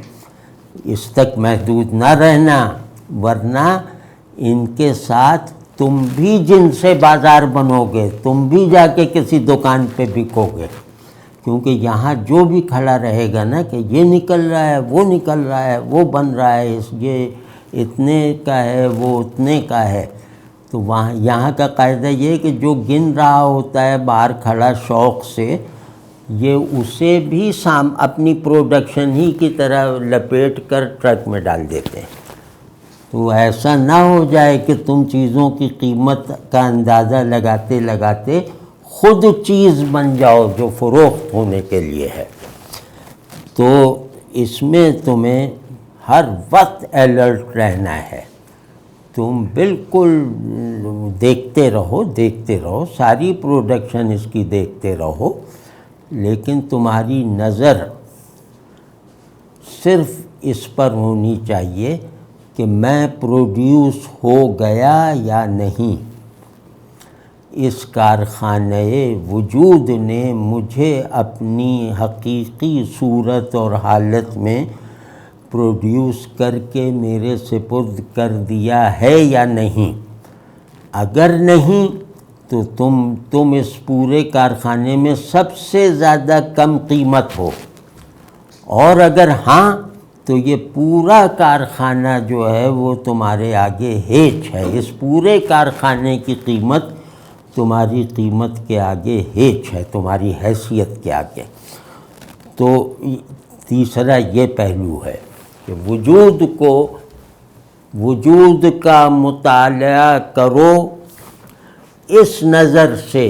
اس تک محدود نہ رہنا، ورنہ ان کے ساتھ تم بھی جن سے بازار بنو گے، تم بھی جا کے کسی دکان پہ بکو گے، کیونکہ یہاں جو بھی کھڑا رہے گا نا کہ یہ نکل رہا ہے، وہ نکل رہا ہے، وہ بن رہا ہے، یہ اتنے کا ہے، وہ اتنے کا ہے، تو وہاں یہاں کا قاعدہ یہ ہے کہ جو گن رہا ہوتا ہے باہر کھڑا شوق سے، یہ اسے بھی اپنی پروڈکشن ہی کی طرح لپیٹ کر ٹرک میں ڈال دیتے ہیں۔ تو ایسا نہ ہو جائے کہ تم چیزوں کی قیمت کا اندازہ لگاتے لگاتے خود چیز بن جاؤ جو فروخت ہونے کے لیے ہے۔ تو اس میں تمہیں ہر وقت الرٹ رہنا ہے، تم بالکل دیکھتے رہو، ساری پروڈکشن اس کی دیکھتے رہو، لیکن تمہاری نظر صرف اس پر ہونی چاہیے کہ میں پروڈیوس ہو گیا یا نہیں، اس کارخانہ وجود نے مجھے اپنی حقیقی صورت اور حالت میں پروڈیوس کر کے میرے سپرد کر دیا ہے یا نہیں۔ اگر نہیں تو تم اس پورے کارخانے میں سب سے زیادہ کم قیمت ہو، اور اگر ہاں تو یہ پورا کارخانہ جو ہے وہ تمہارے آگے ہیچ ہے، اس پورے کارخانے کی قیمت تمہاری قیمت کے آگے ہیچ ہے، تمہاری حیثیت کے آگے۔ تو تیسرا یہ پہلو ہے کہ وجود کا مطالعہ کرو اس نظر سے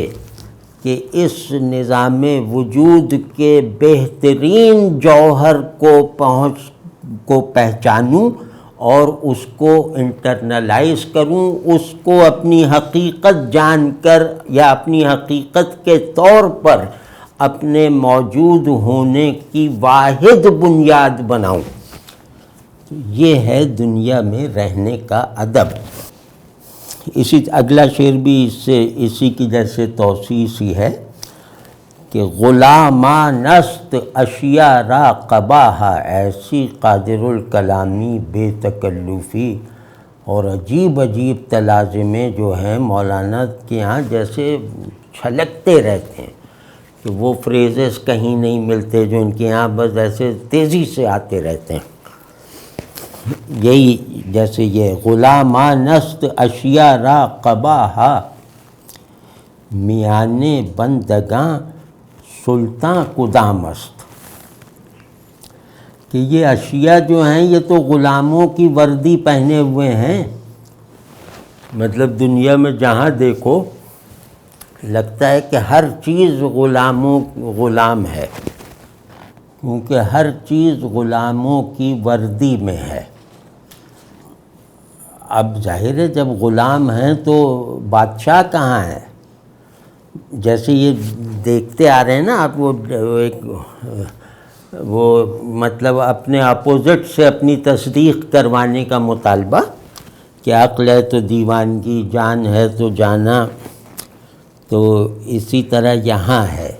کہ اس نظام وجود کے بہترین جوہر کو پہچانوں اور اس کو انٹرنلائز کروں، اس کو اپنی حقیقت جان کر یا اپنی حقیقت کے طور پر اپنے موجود ہونے کی واحد بنیاد بناؤں۔ یہ ہے دنیا میں رہنے کا ادب۔ اگلا شعر بھی اسی کی جیسے توسیع سی ہے کہ غلامانست اشیاء را قباح، ایسی قادر الکلامی بے تکلفی۔ اور عجیب تلازمے جو ہیں مولانا کے ہاں جیسے چھلکتے رہتے ہیں کہ وہ فریزز کہیں نہیں ملتے جو ان کے ہاں بس ایسے تیزی سے آتے رہتے ہیں۔ یہی جیسے یہ غلامانست اشیاء را قباح، میان بندگاں سلطان کدام است، کہ یہ اشیاء جو ہیں یہ تو غلاموں کی وردی پہنے ہوئے ہیں، مطلب دنیا میں جہاں دیکھو لگتا ہے کہ ہر چیز غلام ہے، کیونکہ ہر چیز غلاموں کی وردی میں ہے۔ اب ظاہر ہے جب غلام ہیں تو بادشاہ کہاں ہے؟ جیسے یہ دیکھتے آ رہے ہیں نا آپ، وہ مطلب اپنے اپوزٹ سے اپنی تصدیق کروانے کا مطالبہ کہ عقل ہے تو دیوانگی، جان ہے تو جانا۔ تو اسی طرح یہاں ہے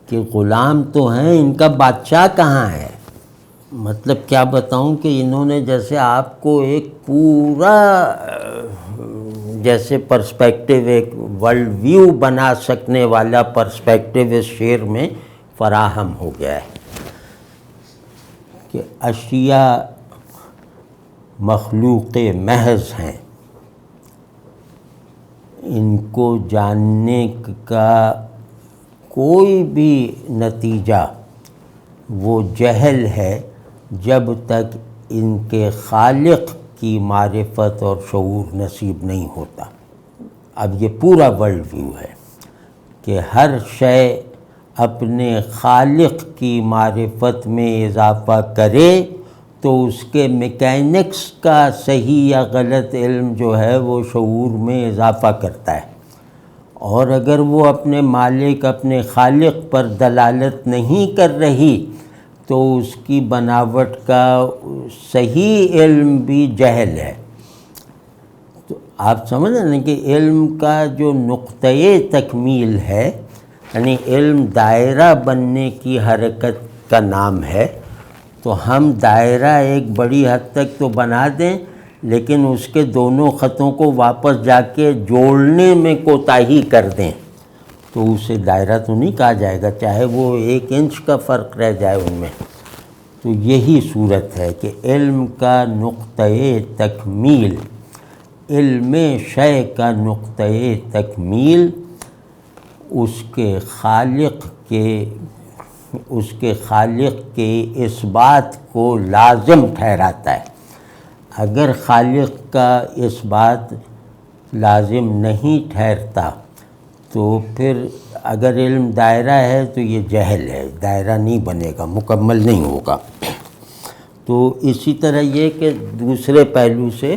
کہ غلام تو ہیں، ان کا بادشاہ کہاں ہے؟ مطلب کیا بتاؤں کہ انہوں نے جیسے آپ کو ایک پورا جیسے پرسپیکٹیو، ایک ورلڈ ویو بنا سکنے والا پرسپیکٹیو اس شعر میں فراہم ہو گیا ہے کہ اشیاء مخلوق محض ہیں، ان کو جاننے کا کوئی بھی نتیجہ وہ جہل ہے جب تک ان کے خالق کی معرفت اور شعور نصیب نہیں ہوتا۔ اب یہ پورا ورلڈ ویو ہے کہ ہر شے اپنے خالق کی معرفت میں اضافہ کرے تو اس کے میکینکس کا صحیح یا غلط علم جو ہے وہ شعور میں اضافہ کرتا ہے، اور اگر وہ اپنے مالک، اپنے خالق پر دلالت نہیں کر رہی تو اس کی بناوٹ کا صحیح علم بھی جہل ہے۔ تو آپ سمجھ رہے ہیں کہ علم کا جو نقطۂ تکمیل ہے یعنی علم دائرہ بننے کی حرکت کا نام ہے، تو ہم دائرہ ایک بڑی حد تک تو بنا دیں، لیکن اس کے دونوں خطوں کو واپس جا کے جوڑنے میں کوتاہی کر دیں تو اسے دائرہ تو نہیں کہا جائے گا، چاہے وہ 1 انچ کا فرق رہ جائے ان میں۔ تو یہی صورت ہے کہ علم کا نقطۂ تکمیل، علم شے کا نقطۂ تکمیل اس کے خالق کے اس بات کو لازم ٹھہراتا ہے۔ اگر خالق کا اس بات لازم نہیں ٹھہرتا تو پھر اگر علم دائرہ ہے تو یہ جہل ہے، دائرہ نہیں بنے گا، مکمل نہیں ہوگا۔ تو اسی طرح یہ کہ دوسرے پہلو سے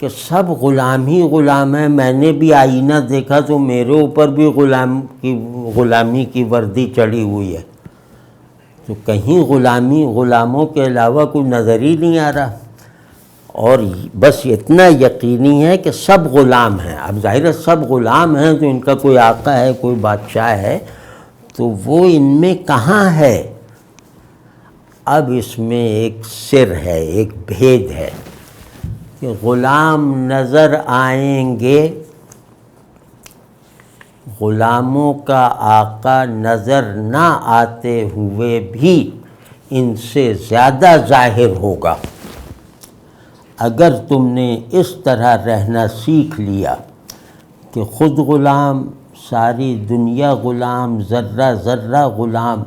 کہ سب غلام ہی غلام ہیں، میں نے بھی آئینہ دیکھا تو میرے اوپر بھی غلامی کی وردی چڑھی ہوئی ہے، تو کہیں غلاموں کے علاوہ کوئی نظر ہی نہیں آ رہا، اور بس اتنا یقینی ہے کہ سب غلام ہیں۔ اب ظاہر ہے سب غلام ہیں تو ان کا کوئی آقا ہے، کوئی بادشاہ ہے، تو وہ ان میں کہاں ہے؟ اب اس میں ایک سر ہے، ایک بھید ہے کہ غلام نظر آئیں گے، غلاموں کا آقا نظر نہ آتے ہوئے بھی ان سے زیادہ ظاہر ہوگا۔ اگر تم نے اس طرح رہنا سیکھ لیا کہ خود غلام، ساری دنیا غلام، ذرہ ذرہ غلام،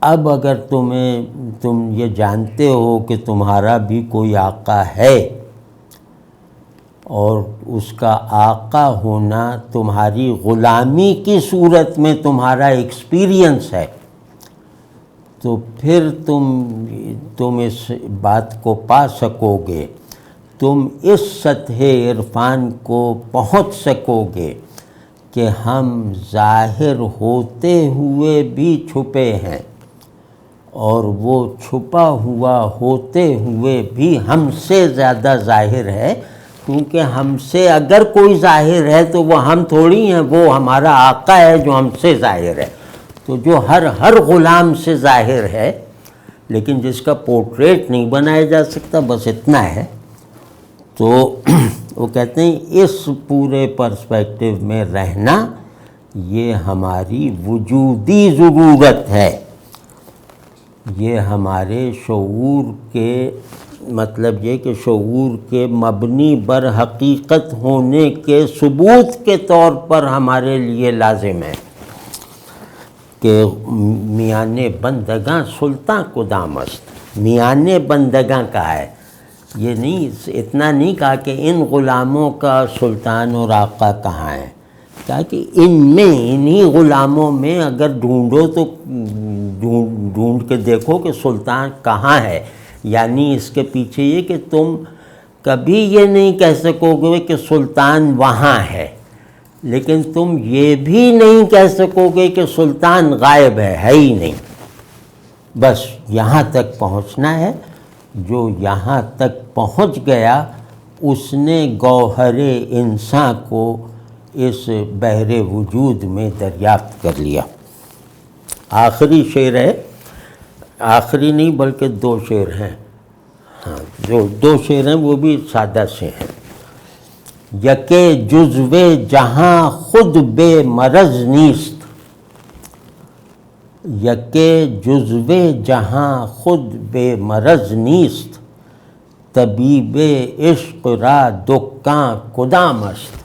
اب اگر تم یہ جانتے ہو کہ تمہارا بھی کوئی آقا ہے اور اس کا آقا ہونا تمہاری غلامی کی صورت میں تمہارا ایکسپیرینس ہے، تو پھر تم اس بات کو پا سکو گے، تم اس سطح عرفان کو پہنچ سکو گے کہ ہم ظاہر ہوتے ہوئے بھی چھپے ہیں، اور وہ چھپا ہوا ہوتے ہوئے بھی ہم سے زیادہ ظاہر ہے، کیونکہ ہم سے اگر کوئی ظاہر ہے تو وہ ہم تھوڑی ہیں، وہ ہمارا آقا ہے جو ہم سے ظاہر ہے۔ تو جو ہر غلام سے ظاہر ہے، لیکن جس کا پورٹریٹ نہیں بنایا جا سکتا، بس اتنا ہے۔ تو وہ کہتے ہیں اس پورے پرسپیکٹو میں رہنا یہ ہماری وجودی ضرورت ہے، یہ ہمارے شعور کے مطلب یہ کہ شعور کے مبنی بر حقیقت ہونے کے ثبوت کے طور پر ہمارے لیے لازم ہے کہ میان بندگاں سلطاں کدام است، میان بندگاں کہا ہے، یہ نہیں اتنا نہیں کہا کہ ان غلاموں کا سلطان اور آقا کہاں ہے، کہا کہ انہی غلاموں میں اگر ڈھونڈو تو ڈھونڈ کے دیکھو کہ سلطان کہاں ہے۔ یعنی اس کے پیچھے یہ کہ تم کبھی یہ نہیں کہہ سکو گے کہ سلطان وہاں ہے، لیکن تم یہ بھی نہیں کہہ سکو گے کہ سلطان غائب ہے ہی نہیں۔ بس یہاں تک پہنچنا ہے، جو یہاں تک پہنچ گیا اس نے گوہر انسان کو اس بحر وجود میں دریافت کر لیا۔ آخری شعر ہے، آخری نہیں بلکہ 2 شعر ہیں، ہاں جو 2 شعر ہیں وہ بھی سادہ سے ہیں۔ یکے جزو جہاں خود بے مرض نیست، یکے جزو جہاں خود بے مرض نیست، طبیب عشق را دکاں کدام است۔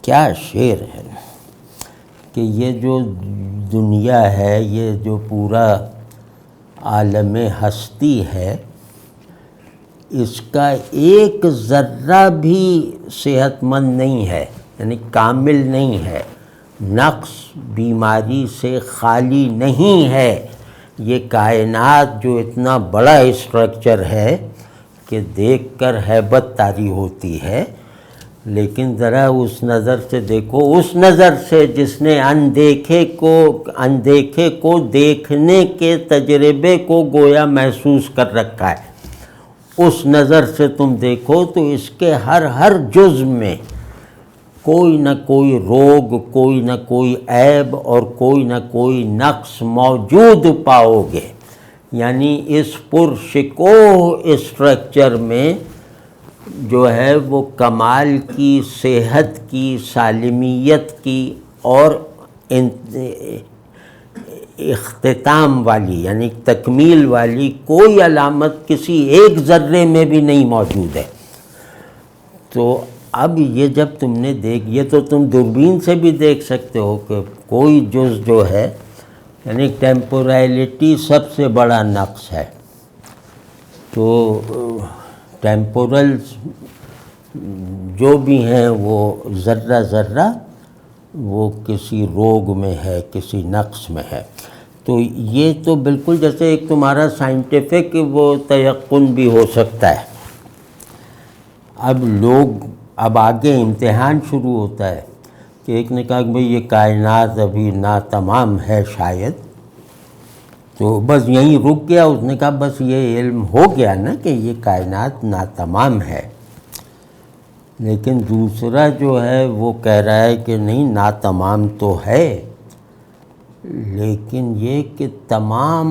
کیا شعر ہے کہ یہ جو دنیا ہے، یہ جو پورا عالم ہستی ہے، اس کا ایک ذرہ بھی صحت مند نہیں ہے، یعنی کامل نہیں ہے، نقص بیماری سے خالی نہیں ہے۔ یہ کائنات جو اتنا بڑا اسٹرکچر ہے کہ دیکھ کر ہیبت طاری ہوتی ہے، لیکن ذرا اس نظر سے دیکھو، اس نظر سے جس نے اندیکھے کو دیکھنے کے تجربے کو گویا محسوس کر رکھا ہے، اس نظر سے تم دیکھو تو اس کے ہر جزو میں کوئی نہ کوئی روگ، کوئی نہ کوئی عیب اور کوئی نہ کوئی نقص موجود پاؤ گے۔ یعنی اس پرشکوہ اسٹرکچر میں جو ہے وہ کمال کی، صحت کی، سالمیت کی اور اختتام والی یعنی تکمیل والی کوئی علامت کسی ایک ذرے میں بھی نہیں موجود ہے۔ تو اب یہ جب تم نے یہ تو تم دوربین سے بھی دیکھ سکتے ہو کہ کوئی جز جو ہے یعنی ٹیمپورلٹی سب سے بڑا نقص ہے، تو ٹیمپورل جو بھی ہیں وہ ذرہ ذرہ وہ کسی روگ میں ہے، کسی نقص میں ہے۔ تو یہ تو بالکل جیسے ایک تمہارا سائنٹیفک وہ تیقن بھی ہو سکتا ہے۔ اب آگے امتحان شروع ہوتا ہے کہ ایک نے کہا کہ بھئی یہ کائنات ابھی ناتمام ہے شاید، تو بس یہیں رک گیا۔ اس نے کہا بس یہ علم ہو گیا نا کہ یہ کائنات ناتمام ہے، لیکن دوسرا جو ہے وہ کہہ رہا ہے کہ نہیں، ناتمام تو ہے، لیکن یہ کہ تمام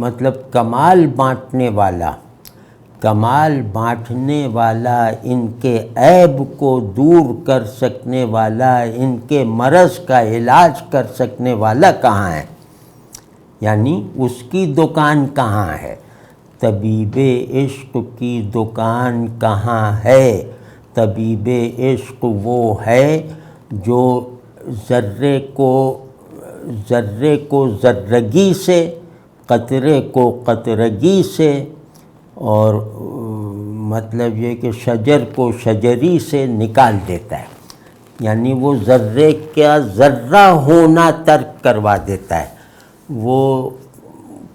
مطلب کمال بانٹنے والا، ان کے عیب کو دور کر سکنے والا، ان کے مرض کا علاج کر سکنے والا کہاں ہے؟ یعنی اس کی دکان کہاں ہے؟ طبیب عشق کی دکان کہاں ہے؟ طبیب عشق وہ ہے جو ذرے کو ذرگی سے، قطرے کو قطرگی سے، اور مطلب یہ کہ شجر کو شجری سے نکال دیتا ہے۔ یعنی وہ ذرے کا ذرہ ہونا ترک کروا دیتا ہے، وہ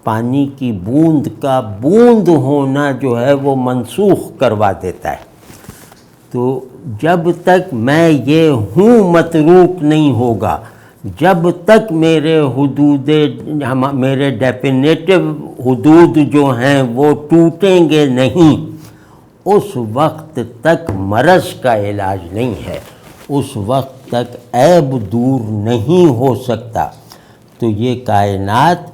پانی کی بوند کا بوند ہونا جو ہے وہ منسوخ کروا دیتا ہے۔ تو جب تک میں یہ ہوں متروک نہیں ہوگا، جب تک میرے ڈیفینیٹو حدود جو ہیں وہ ٹوٹیں گے نہیں، اس وقت تک مرض کا علاج نہیں ہے، اس وقت تک عیب دور نہیں ہو سکتا۔ تو یہ کائنات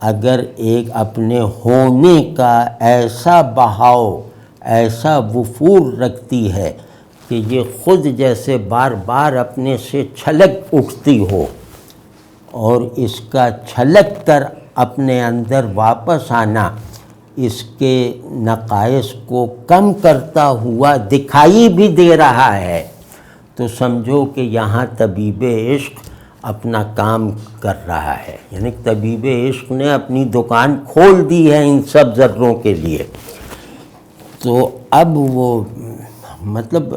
اگر ایک اپنے ہونے کا ایسا بہاؤ، ایسا وفور رکھتی ہے کہ یہ خود جیسے بار بار اپنے سے چھلک اٹھتی ہو، اور اس کا چھلک کر اپنے اندر واپس آنا اس کے نقائص کو کم کرتا ہوا دکھائی بھی دے رہا ہے، تو سمجھو کہ یہاں طبیب عشق اپنا کام کر رہا ہے۔ یعنی طبیب عشق نے اپنی دکان کھول دی ہے ان سب ذروں کے لیے۔ تو اب وہ مطلب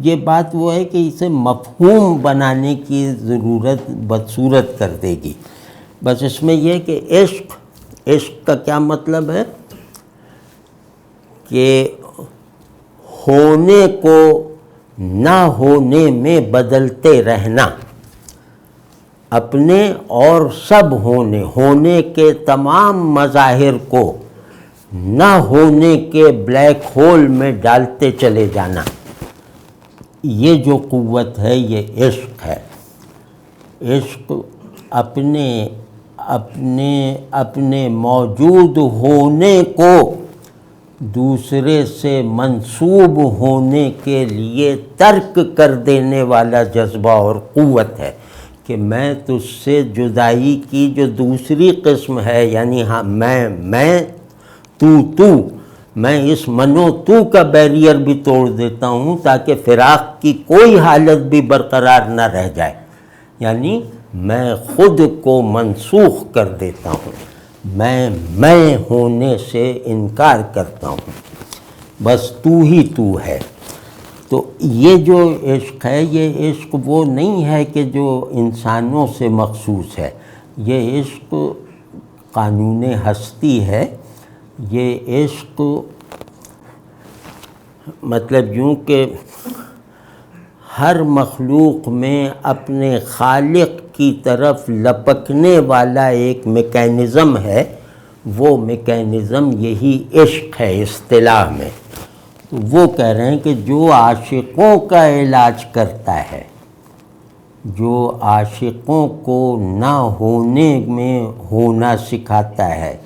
یہ بات وہ ہے کہ اسے مفہوم بنانے کی ضرورت بدصورت کر دے گی۔ بس اس میں یہ کہ عشق کا کیا مطلب ہے کہ ہونے کو نہ ہونے میں بدلتے رہنا، اپنے اور سب ہونے کے تمام مظاہر کو نہ ہونے کے بلیک ہول میں ڈالتے چلے جانا، یہ جو قوت ہے یہ عشق ہے۔ عشق اپنے موجود ہونے کو دوسرے سے منسوب ہونے کے لیے ترک کر دینے والا جذبہ اور قوت ہے کہ میں تجھ سے جدائی کی جو دوسری قسم ہے، یعنی ہاں میں میں اس تو کا بیریئر بھی توڑ دیتا ہوں تاکہ فراق کی کوئی حالت بھی برقرار نہ رہ جائے۔ یعنی میں خود کو منسوخ کر دیتا ہوں، میں ہونے سے انکار کرتا ہوں، بس تو ہی تو ہے۔ تو یہ جو عشق ہے، یہ عشق وہ نہیں ہے کہ جو انسانوں سے مخصوص ہے، یہ عشق قانون ہستی ہے۔ یہ عشق مطلب یوں کہ ہر مخلوق میں اپنے خالق کی طرف لپکنے والا ایک میکینزم ہے، وہ میکینزم یہی عشق ہے اصطلاح میں۔ تو وہ کہہ رہے ہیں کہ جو عاشقوں کا علاج کرتا ہے، جو عاشقوں کو نہ ہونے میں ہونا سکھاتا ہے،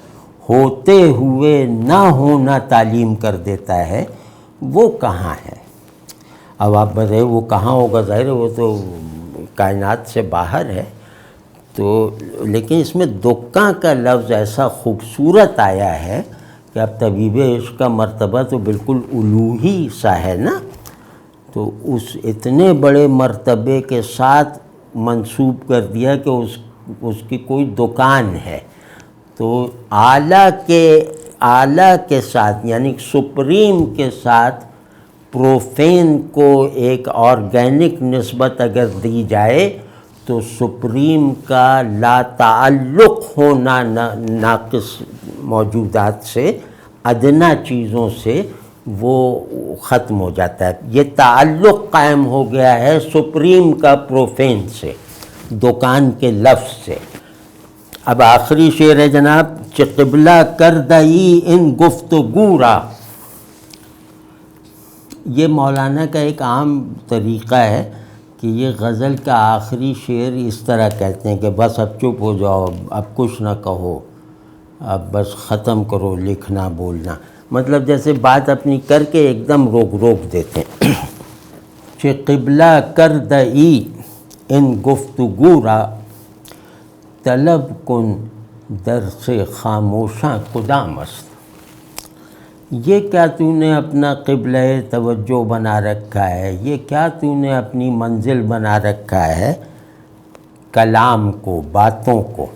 ہوتے ہوئے نہ ہونا تعلیم کر دیتا ہے، وہ کہاں ہے؟ اب آپ بتائیے وہ کہاں ہوگا؟ ظاہر ہے وہ تو کائنات سے باہر ہے، تو لیکن اس میں دکاں کا لفظ ایسا خوبصورت آیا ہے کہ اب طبیب عشق کا مرتبہ تو بالکل الوہی سا ہے نا، تو اس اتنے بڑے مرتبے کے ساتھ منسوب کر دیا کہ اس کی کوئی دکان ہے، تو اعلیٰ کے ساتھ یعنی سپریم کے ساتھ پروفین کو ایک آرگینک نسبت اگر دی جائے تو سپریم کا لا تعلق ہونا ناقص موجودات سے، ادنا چیزوں سے وہ ختم ہو جاتا ہے، یہ تعلق قائم ہو گیا ہے سپریم کا پروفین سے، دکان کے لفظ سے۔ اب آخری شعر ہے جناب، کہ قبلہ کردئی ان گفتگو را، یہ مولانا کا ایک عام طریقہ ہے کہ یہ غزل کا آخری شعر اس طرح کہتے ہیں کہ بس اب چپ ہو جاؤ، اب کچھ نہ کہو، اب بس ختم کرو لکھنا بولنا، مطلب جیسے بات اپنی کر کے ایک دم روک دیتے ہیں۔ کہ قبلہ کردئی ان گفتگو را، طلب کن در سے خاموشاں کدام است، یہ کیا تو نے اپنا قبلہ توجہ بنا رکھا ہے، یہ کیا تو نے اپنی منزل بنا رکھا ہے کلام کو، باتوں کو،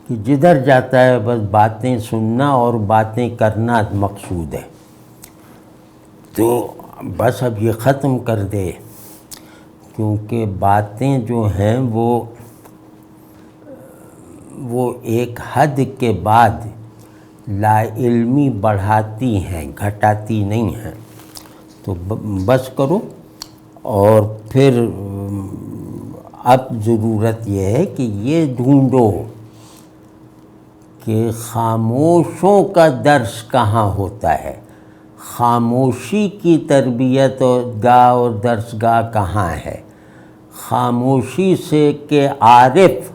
کہ جدھر جاتا ہے بس باتیں سننا اور باتیں کرنا مقصود ہے، تو بس اب یہ ختم کر دے، کیونکہ باتیں جو ہیں وہ ایک حد کے بعد لا علمی بڑھاتی ہیں، گھٹاتی نہیں ہیں، تو بس کرو۔ اور پھر اب ضرورت یہ ہے کہ یہ ڈھونڈو کہ خاموشوں کا درس کہاں ہوتا ہے، خاموشی کی تربیت گاہ اور درس گاہ کہاں ہے، خاموشی سے کہ عارف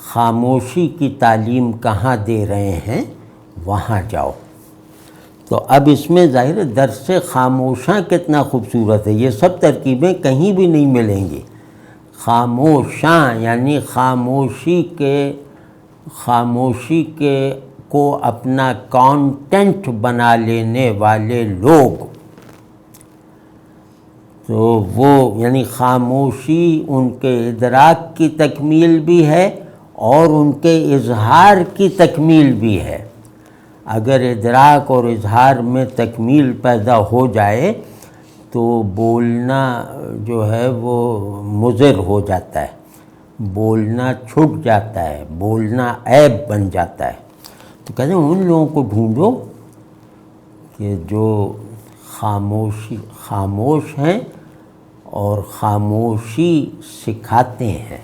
خاموشی کی تعلیم کہاں دے رہے ہیں، وہاں جاؤ۔ تو اب اس میں ظاہر درس خاموشاں کتنا خوبصورت ہے، یہ سب ترکیبیں کہیں بھی نہیں ملیں گی۔ خاموشاں یعنی خاموشی کے کو اپنا کانٹینٹ بنا لینے والے لوگ، تو وہ یعنی خاموشی ان کے ادراک کی تکمیل بھی ہے اور ان کے اظہار کی تکمیل بھی ہے۔ اگر ادراک اور اظہار میں تکمیل پیدا ہو جائے تو بولنا جو ہے وہ مضر ہو جاتا ہے، بولنا چھٹ جاتا ہے، بولنا عیب بن جاتا ہے۔ تو کہتے ہیں ان لوگوں کو ڈھونڈو کہ جو خاموش ہیں اور خاموشی سکھاتے ہیں۔